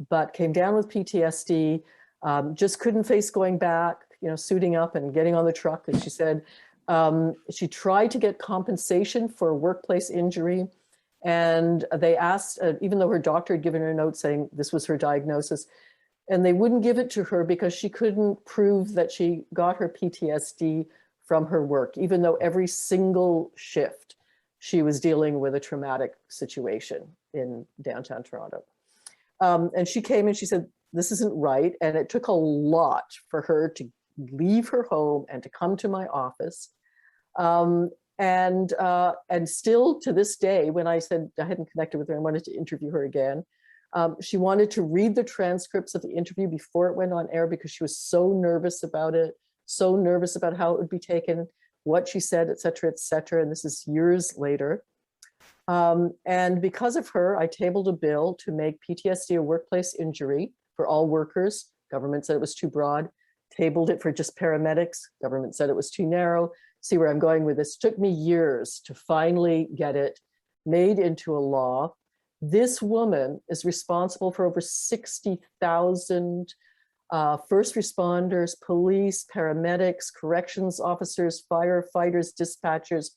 but came down with PTSD, just couldn't face going back, suiting up and getting on the truck. And she said she tried to get compensation for a workplace injury. And they asked, even though her doctor had given her a note saying this was her diagnosis, and they wouldn't give it to her because she couldn't prove that she got her PTSD from her work, even though every single shift she was dealing with a traumatic situation in downtown Toronto. And she came and she said, this isn't right. And it took a lot for her to leave her home and to come to my office. And still to this day, when I said I hadn't connected with her, I wanted to interview her again. She wanted to read the transcripts of the interview before it went on air because she was so nervous about it, so nervous about how it would be taken, what she said, et cetera, et cetera. And this is years later. And because of her, I tabled a bill to make PTSD a workplace injury for all workers. Government said it was too broad. Tabled it for just paramedics. Government said it was too narrow. See where I'm going with this. It took me years to finally get it made into a law. This woman is responsible for over 60,000 first responders, police, paramedics, corrections officers, firefighters, dispatchers.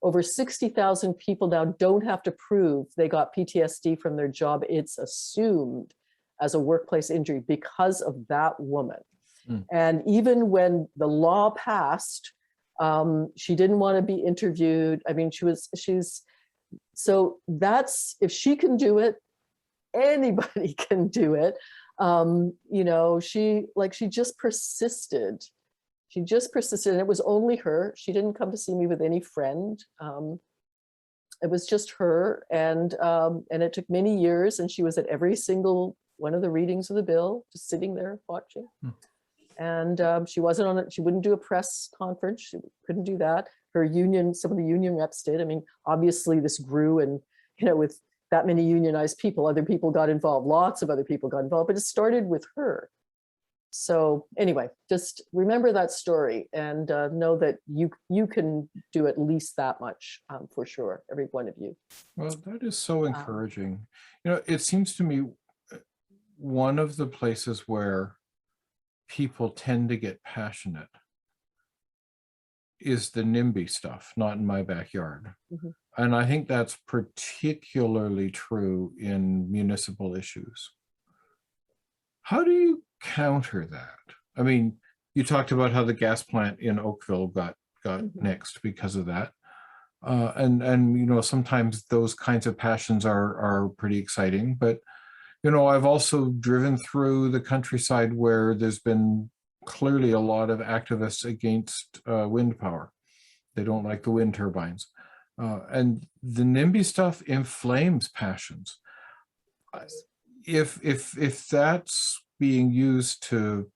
Over 60,000 people now don't have to prove they got PTSD from their job. It's assumed as a workplace injury because of that woman. And even when the law passed, she didn't want to be interviewed. I mean, so that's, if she can do it, anybody can do it. She just persisted. She just persisted, and it was only her. She didn't come to see me with any friend. It was just her, and it took many years, and she was at every single one of the readings of the bill, just sitting there watching. And she wasn't on it. She wouldn't do a press conference. She couldn't do that. Her union, some of the union reps did. I mean, obviously this grew, and with that many unionized people, other people got involved. Lots of other people got involved, but it started with her. So anyway, just remember that story and know that you can do at least that much for sure, every one of you. Well, that is so encouraging. You know, it seems to me one of the places where people tend to get passionate is the NIMBY stuff, not in my backyard. Mhm. And I think that's particularly true in municipal issues. How do you counter that? I mean, you talked about how the gas plant in Oakville got nixed because of that. And you know, sometimes those kinds of passions are pretty exciting, but you know, I've also driven through the countryside where there's been clearly a lot of activists against wind power. They don't like the wind turbines. And the NIMBY stuff inflames passions. If that's being used to,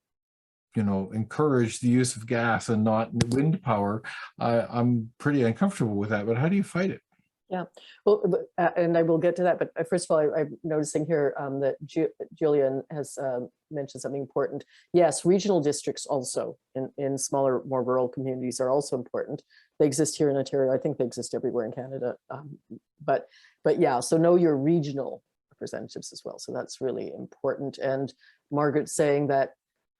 you know, encourage the use of gas and not wind power, I'm pretty uncomfortable with that. But how do you fight it? Yeah, well, and I will get to that. But first of all, I'm noticing here that Julian has mentioned something important. Yes, regional districts also in smaller, more rural communities are also important. They exist here in Ontario. I think they exist everywhere in Canada. But yeah, so know your regional representatives as well. So that's really important. And Margaret's saying that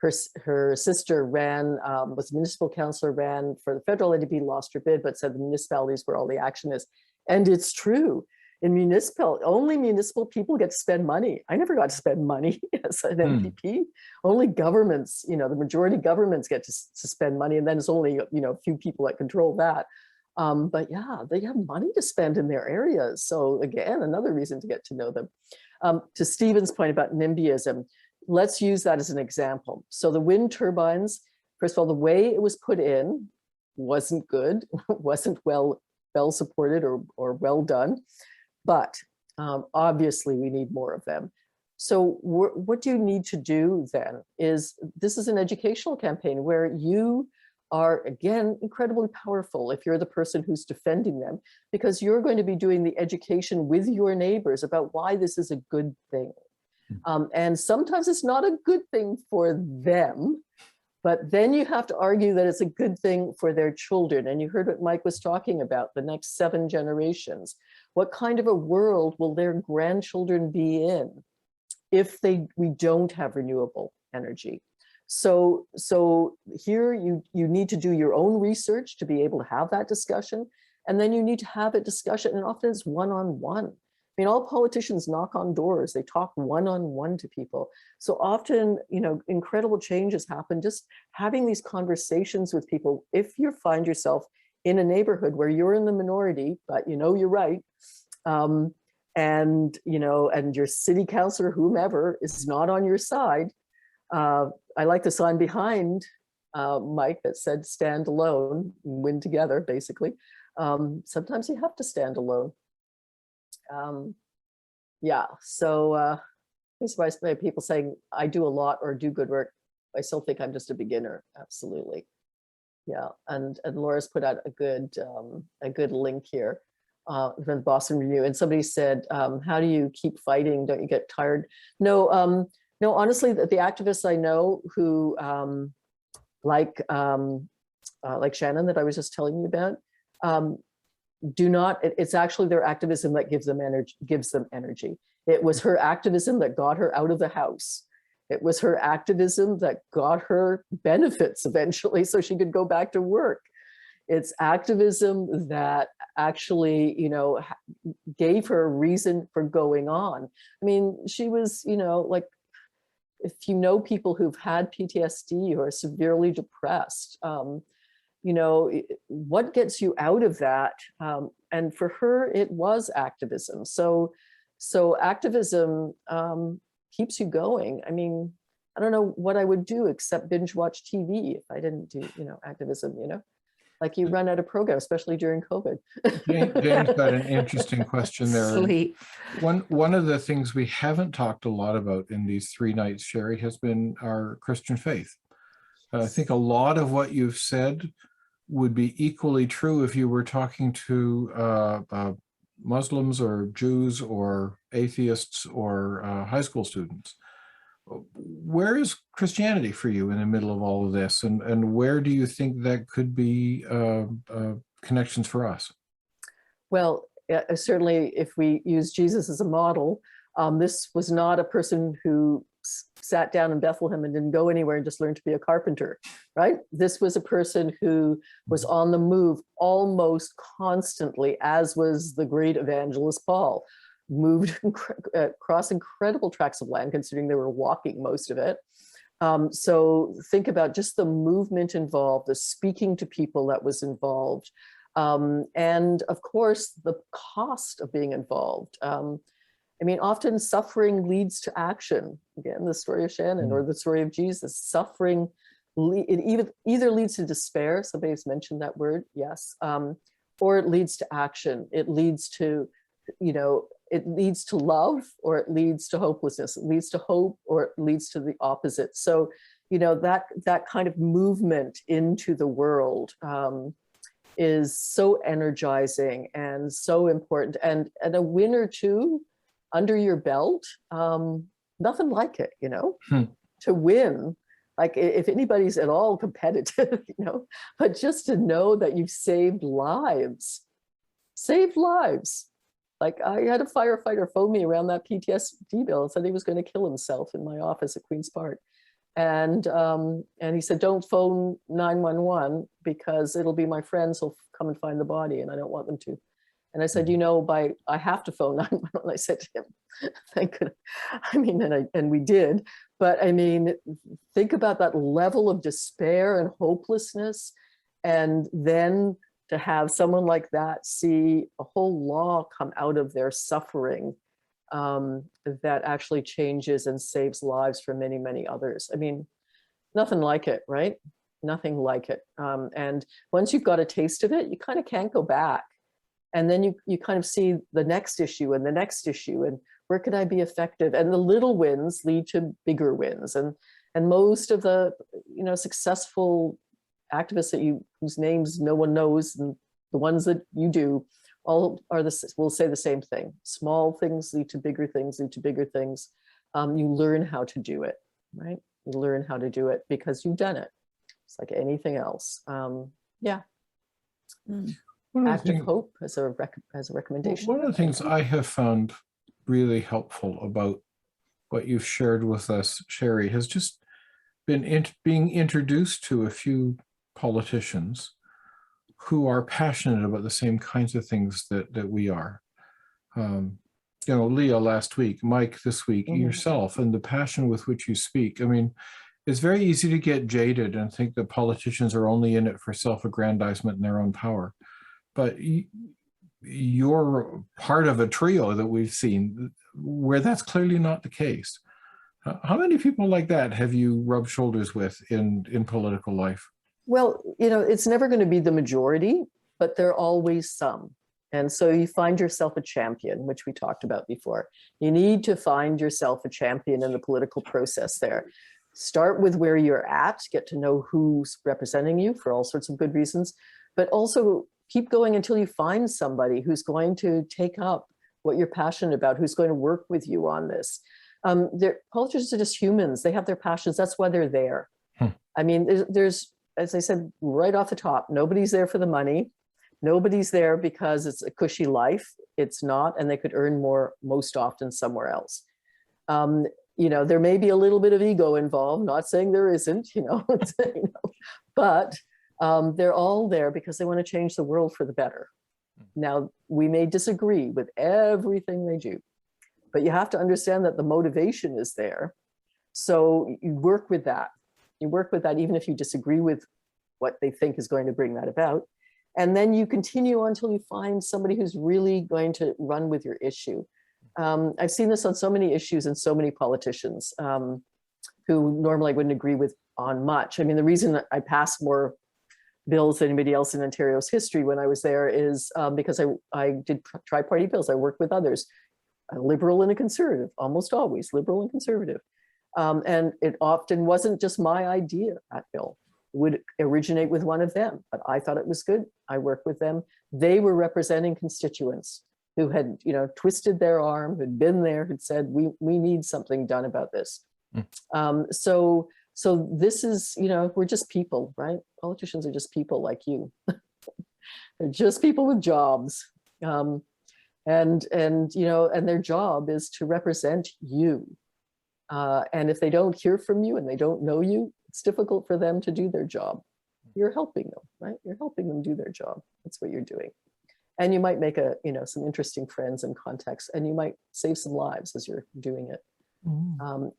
her sister ran, was a municipal councillor, ran for the federal NDP, lost her bid, but said the municipalities where all the action is. And it's true. In only municipal people get to spend money. I never got to spend money as an MPP. Only governments, you know, the majority governments get to spend money, and then it's only, you know, a few people that control that. But yeah, they have money to spend in their areas. So again, another reason to get to know them. To Stephen's point about NIMBYism, let's use that as an example. So the wind turbines, first of all, the way it was put in wasn't good, wasn't well supported or well done, but obviously we need more of them. So what do you need to do then is, this is an educational campaign where you are, again, incredibly powerful if you're the person who's defending them, because you're going to be doing the education with your neighbors about why this is a good thing. And sometimes it's not a good thing for them, but then you have to argue that it's a good thing for their children. And you heard what Mike was talking about, the next 7 generations. What kind of a world will their grandchildren be in if we don't have renewable energy? So here you need to do your own research to be able to have that discussion. And then you need to have a discussion, and often it's one-on-one. I mean, all politicians knock on doors, they talk one-on-one to people. So often, you know, incredible changes happen just having these conversations with people. If you find yourself in a neighborhood where you're in the minority, but you know you're right, and you know, and your city councillor, whomever, is not on your side. I like the sign behind Mike that said "Stand alone, win together." Basically, sometimes you have to stand alone. Yeah, so I'm surprised by people saying I do a lot or do good work. I still think I'm just a beginner. Absolutely. Yeah, and Laura's put out a good link here from the Boston Review. And somebody said, how do you keep fighting? Don't you get tired? No, no, honestly, the activists I know who like Shannon that I was just telling you about, do not, it's actually their activism that gives them energy. It was her activism that got her out of the house. It was her activism that got her benefits eventually so she could go back to work. It's activism that actually, you know, gave her a reason for going on. I mean, she was, you know, like, if you know people who've had PTSD or are severely depressed, you know, what gets you out of that? And for her, it was activism. So activism keeps you going. I mean, I don't know what I would do except binge watch TV if I didn't do, you know, activism, you know, like you run out of program, especially during COVID. Jane's got an interesting question there. Sleep. One of the things we haven't talked a lot about in these 3 nights, Cheri, has been our Christian faith. I think a lot of what you've said would be equally true if you were talking to Muslims or Jews or atheists or high school students. where is Christianity for you in the middle of all of this, and where do you think that could be connections for us? Well, certainly if we use Jesus as a model, this was not a person who sat down in Bethlehem and didn't go anywhere and just learned to be a carpenter, right? This was a person who was on the move almost constantly, as was the great evangelist Paul, moved across incredible tracts of land, considering they were walking most of it. So think about just the movement involved, the speaking to people that was involved, and of course, the cost of being involved. I mean, often suffering leads to action. Again, the story of Shannon or the story of Jesus, suffering, it either leads to despair, somebody's mentioned that word, yes, or it leads to action. It leads to, it leads to love, or it leads to hopelessness. It leads to hope, or it leads to the opposite. So, that kind of movement into the world is so energizing and so important. And a win or two under your belt, nothing like it, to win, like if anybody's at all competitive, but just to know that you've saved lives. Like I had a firefighter phone me around that PTSD bill and said he was going to kill himself in my office at Queen's Park. And he said, don't phone 911 because it'll be my friends who'll come and find the body and I don't want them to. And I said, I have to phone 911. I said to him, thank goodness. I mean, and we did, but I mean, think about that level of despair and hopelessness. And then to have someone like that see a whole law come out of their suffering that actually changes and saves lives for many, many others. I mean, nothing like it, right? Nothing like it. And once you've got a taste of it, you kind of can't go back. And then you kind of see the next issue and the next issue and where can I be effective? And the little wins lead to bigger wins. And most of the successful activists whose names no one knows, and the ones that you do, all will say the same thing. Small things lead to bigger things, lead to bigger things. You learn how to do it, right? You learn how to do it because you've done it. It's like anything else. Yeah. Active hope as a recommendation. One of the things I have found really helpful about what you've shared with us, Cheri, has just been being introduced to a few politicians who are passionate about the same kinds of things that we are. Leah last week, Mike this week, yourself, and the passion with which you speak. I mean, it's very easy to get jaded and think that politicians are only in it for self-aggrandizement and their own power. But you're part of a trio that we've seen where that's clearly not the case. How many people like that have you rubbed shoulders with in political life? Well, it's never going to be the majority, but there are always some. And so you find yourself a champion, which we talked about before. You need to find yourself a champion in the political process there. Start with where you're at, get to know who's representing you for all sorts of good reasons, but also keep going until you find somebody who's going to take up what you're passionate about, who's going to work with you on this. Politicians are just humans. They have their passions. That's why they're there. I mean, there's, as I said, right off the top, nobody's there for the money. Nobody's there because it's a cushy life. It's not, and they could earn more most often somewhere else. There may be a little bit of ego involved, not saying there isn't, but they're all there because they want to change the world for the better. Now, we may disagree with everything they do, but you have to understand that the motivation is there. So you work with that. You work with that even if you disagree with what they think is going to bring that about. And then you continue until you find somebody who's really going to run with your issue. I've seen this on so many issues and so many politicians who normally I wouldn't agree with on much. I mean, the reason I passed more bills than anybody else in Ontario's history when I was there is because I did tri-party bills. I worked with others, a liberal and a conservative, almost always liberal and conservative. And it often wasn't just my idea, that bill. It would originate with one of them, but I thought it was good. I worked with them. They were representing constituents who had, twisted their arm, who'd been there, who'd said, we need something done about this. So this is, we're just people, right? Politicians are just people like you. They're just people with jobs. And their job is to represent you. And if they don't hear from you and they don't know you, it's difficult for them to do their job. You're helping them, right? You're helping them do their job. That's what you're doing. And you might make some interesting friends and contacts, and you might save some lives as you're doing it.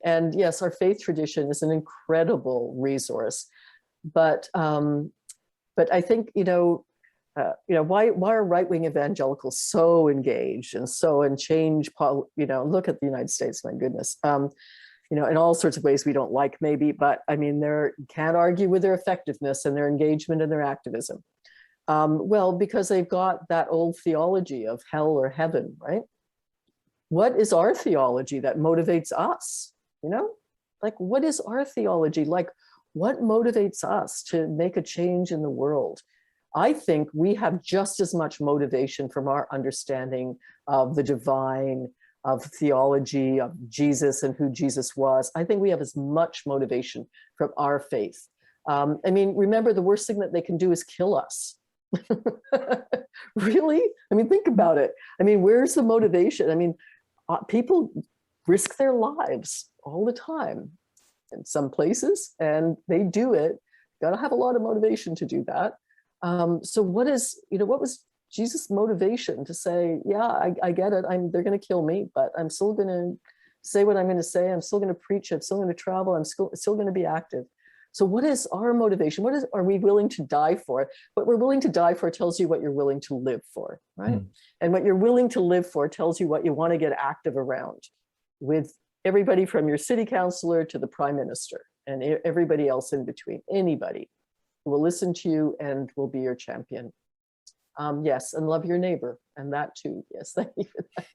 And yes, our faith tradition is an incredible resource, but I think why are right-wing evangelicals so engaged and so in change? Look at the United States, my goodness. In all sorts of ways we don't like, maybe, but I mean, you can't argue with their effectiveness and their engagement and their activism. Well, because they've got that old theology of hell or heaven, right? What is our theology that motivates us? Like, what is our theology? Like, what motivates us to make a change in the world? I think we have just as much motivation from our understanding of the divine, of theology, of Jesus and who Jesus was. I think we have as much motivation from our faith. I mean, remember, the worst thing that they can do is kill us. Really? I mean, think about it. I mean, where's the motivation? I mean, people risk their lives all the time in some places, and they do it. Got to have a lot of motivation to do that. So what was Jesus' motivation to say, yeah, I get it. They're going to kill me, but I'm still going to say what I'm going to say. I'm still going to preach. I'm still going to travel. I'm still going to be active. So what is our motivation? Are we willing to die for? What we're willing to die for tells you what you're willing to live for, right? And what you're willing to live for tells you what you want to get active around, with everybody from your city councillor to the prime minister and everybody else in between, anybody who will listen to you and will be your champion. Yes, and love your neighbor, and that too. Yes, thank you for that.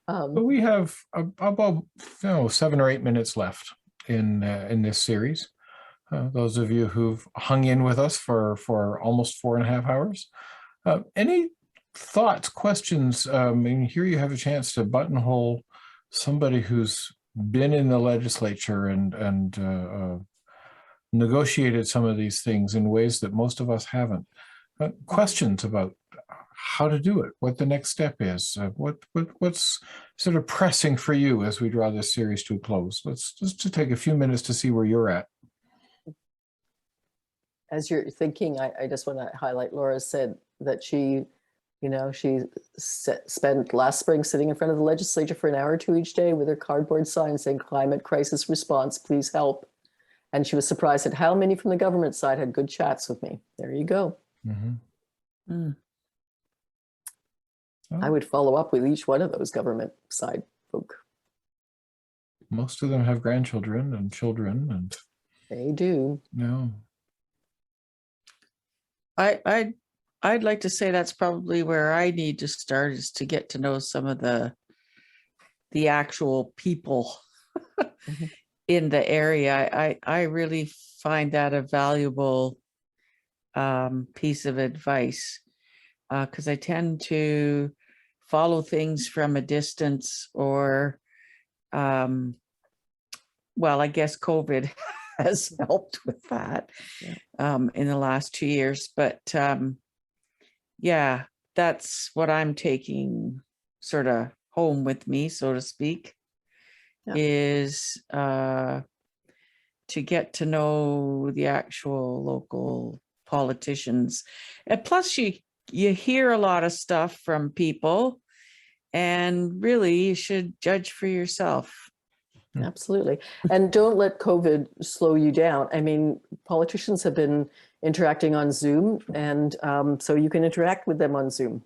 But we have about 7 or 8 minutes left in this series. Those of you who've hung in with us for almost 4.5 hours. Any thoughts, questions? I mean, here you have a chance to buttonhole somebody who's been in the legislature and negotiated some of these things in ways that most of us haven't. Questions about how to do it, what the next step is, what's sort of pressing for you as we draw this series to a close. Let's just take a few minutes to see where you're at. As you're thinking, I just want to highlight, Laura said that she spent last spring sitting in front of the legislature for an hour or two each day with her cardboard sign saying, "Climate crisis response, please help." And she was surprised at how many from the government side had good chats with me. There you go. I would follow up with each one of those government side folk. Most of them have grandchildren and children, and they do. No. I'd like to say that's probably where I need to start, is to get to know some of the actual people in the area. I really find that a valuable piece of advice, because I tend to follow things from a distance, or well, I guess COVID has helped with that in the last 2 years. But yeah, that's what I'm taking sort of home with me, so to speak, is to get to know the actual local politicians. And plus you hear a lot of stuff from people, and really you should judge for yourself. Absolutely. And don't let COVID slow you down. I mean, politicians have been interacting on Zoom, and so you can interact with them on Zoom,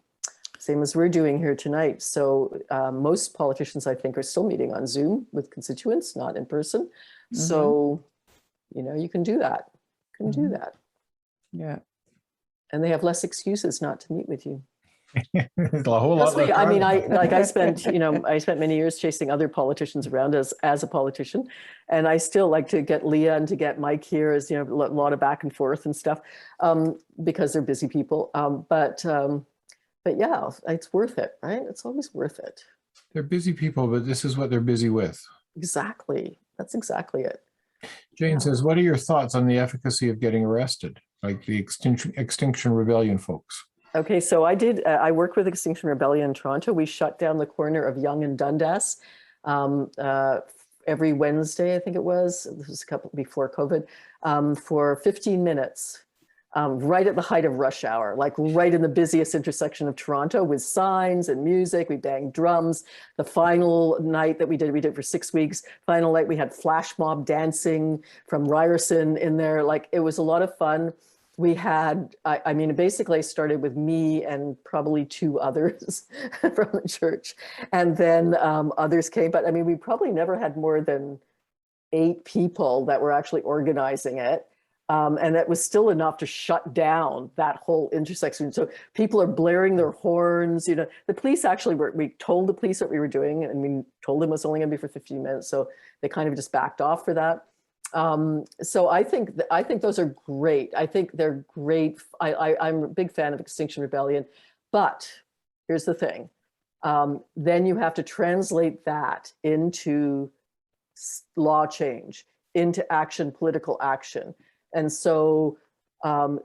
same as we're doing here tonight. So most politicians, I think, are still meeting on Zoom with constituents, not in person. So, you can do that. You can do that. Yeah. And they have less excuses not to meet with you. A whole lot less I mean, crowded. I spent many years chasing other politicians around as a politician, and I still like to get Leah and to get Mike here, as a lot of back and forth and stuff, because they're busy people. But yeah, it's worth it, right? It's always worth it. They're busy people, but this is what they're busy with. Exactly. That's exactly it. Jane Yeah. says, what are your thoughts on the efficacy of getting arrested, like the Extinction Rebellion folks? Okay, so I worked with Extinction Rebellion in Toronto. We shut down the corner of Yonge and Dundas every Wednesday, I think it was. This was a couple before COVID, for 15 minutes, right at the height of rush hour, like right in the busiest intersection of Toronto, with signs and music. We banged drums. The final night that we did for 6 weeks. Final night, we had flash mob dancing from Ryerson in there. Like, it was a lot of fun. We had, I mean, basically I started with me and probably 2 others from the church. And then others came, but I mean, we probably never had more than 8 people that were actually organizing it. And that was still enough to shut down that whole intersection. So people are blaring their horns, you know. The police actually we told the police what we were doing, and we told them it was only gonna be for 15 minutes. So they kind of just backed off for that. So I think those are great. I think they're great. I'm a big fan of Extinction Rebellion, but here's the thing. Then you have to translate that into law change, into action, political action. And so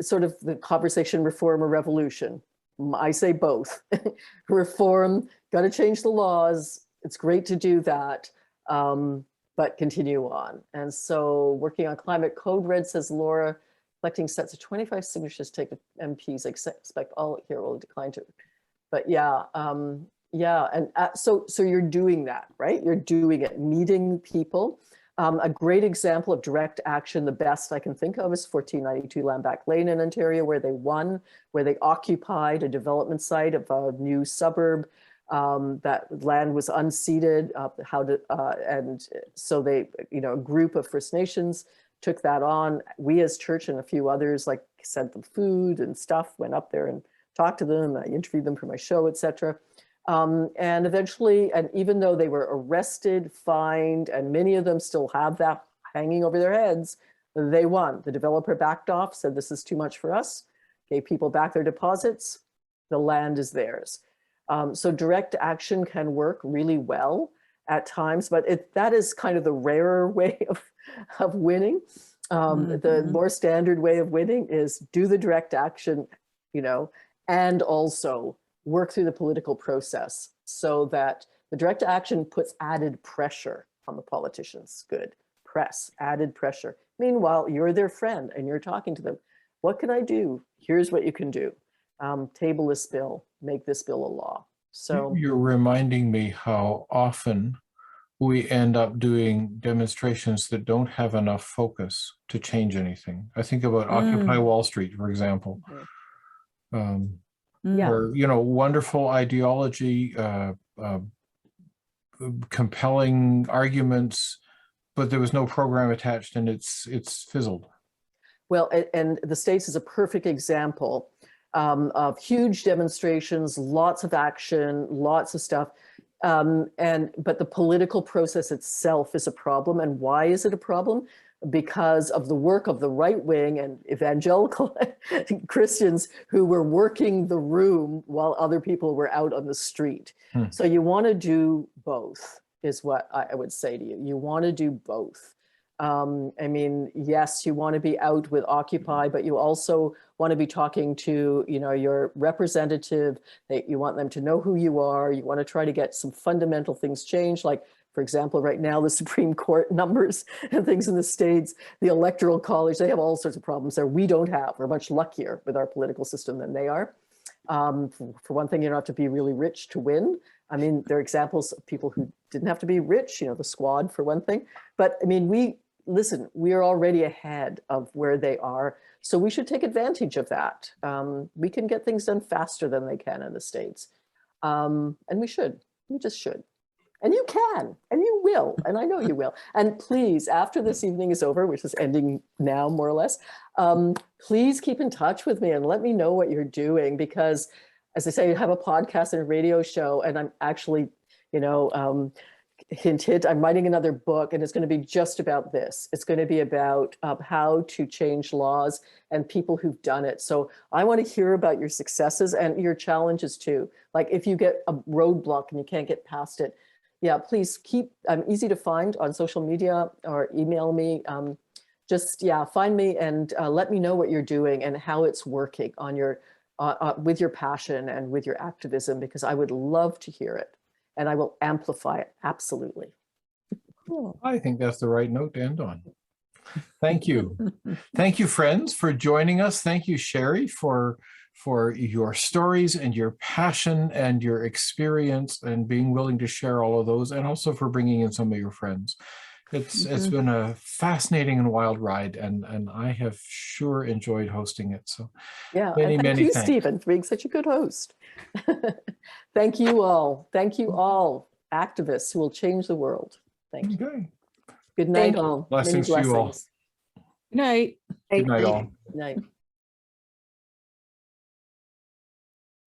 sort of the conversation, reform or revolution. I say both. Reform, got to change the laws. It's great to do that. But continue on. And so working on climate code red, says Laura, collecting sets of 25 signatures take the MPs, expect all here will decline to. But yeah, yeah. And so you're doing that, right? You're doing it, meeting people. A great example of direct action, the best I can think of, is 1492 Lamback Lane in Ontario, where they won, where they occupied a development site of a new suburb. That land was unceded, and so they, you know, a group of First Nations took that on. We as church and a few others like sent them food and stuff, went up there and talked to them. I interviewed them for my show, etc. And eventually, and even though they were arrested, fined, and many of them still have that hanging over their heads, they won. The developer backed off, said this is too much for us, gave people back their deposits, the land is theirs. So direct action can work really well at times, but that is kind of the rarer way of winning. The more standard way of winning is do the direct action, you know, and also work through the political process so that the direct action puts added pressure on the politicians. Good. Press, added pressure. Meanwhile, you're their friend and you're talking to them. What can I do? Here's what you can do. Table this bill, make this bill a law. So you're reminding me how often we end up doing demonstrations that don't have enough focus to change anything. I think about Occupy Wall Street, for example. yeah, Where, you know, wonderful ideology, compelling arguments, but there was no program attached, and it's fizzled. well, and the States is a perfect example of huge demonstrations, lots of action, lots of stuff. But the political process itself is a problem. And why is it a problem? Because of the work of the right wing and evangelical Christians who were working the room while other people were out on the street. So you want to do both, is what I would say to you. You want to do both. I mean, yes, you want to be out with Occupy, but you also want to be talking to, you know, your representative. You want them to know who you are. You want to try to get some fundamental things changed, like, for example, right now, the Supreme Court numbers and things in the States, the Electoral College, they have all sorts of problems there. We don't have. We're much luckier with our political system than they are. For one thing, you don't have to be really rich to win. I mean, there are examples of people who didn't have to be rich, you know, the Squad for one thing. But I mean, we are already ahead of where they are. So we should take advantage of that. We can get things done faster than they can in the States. And we just should. And you can, and you will, and I know you will. And please, after this evening is over, which is ending now, more or less, please keep in touch with me and let me know what you're doing, because as I say, I have a podcast and a radio show, and I'm actually, you know, hint, hint, I'm writing another book, and it's going to be just about this. It's going to be about how to change laws and people who've done it. So I want to hear about your successes and your challenges too. Like if you get a roadblock and you can't get past it, please I'm easy to find on social media or email me. Just, find me and let me know what you're doing and how it's working on your, with your passion and with your activism, because I would love to hear it and I will amplify it. Absolutely. Cool. I think that's the right note to end on. Thank you. Thank you, friends, for joining us. Thank you, Cheri, for your stories and your passion and your experience and being willing to share all of those, and also for bringing in some of your friends. It's been a fascinating and wild ride, and I have sure enjoyed hosting it. So Yeah, many, and thank many you, thanks. Stephen, for being such a good host. Thank you all. Thank you all, activists who will change the world. Thank you. Okay. Good night, Thank you. all. Blessings Many to you all. blessings. Good night. Good night, all. Night.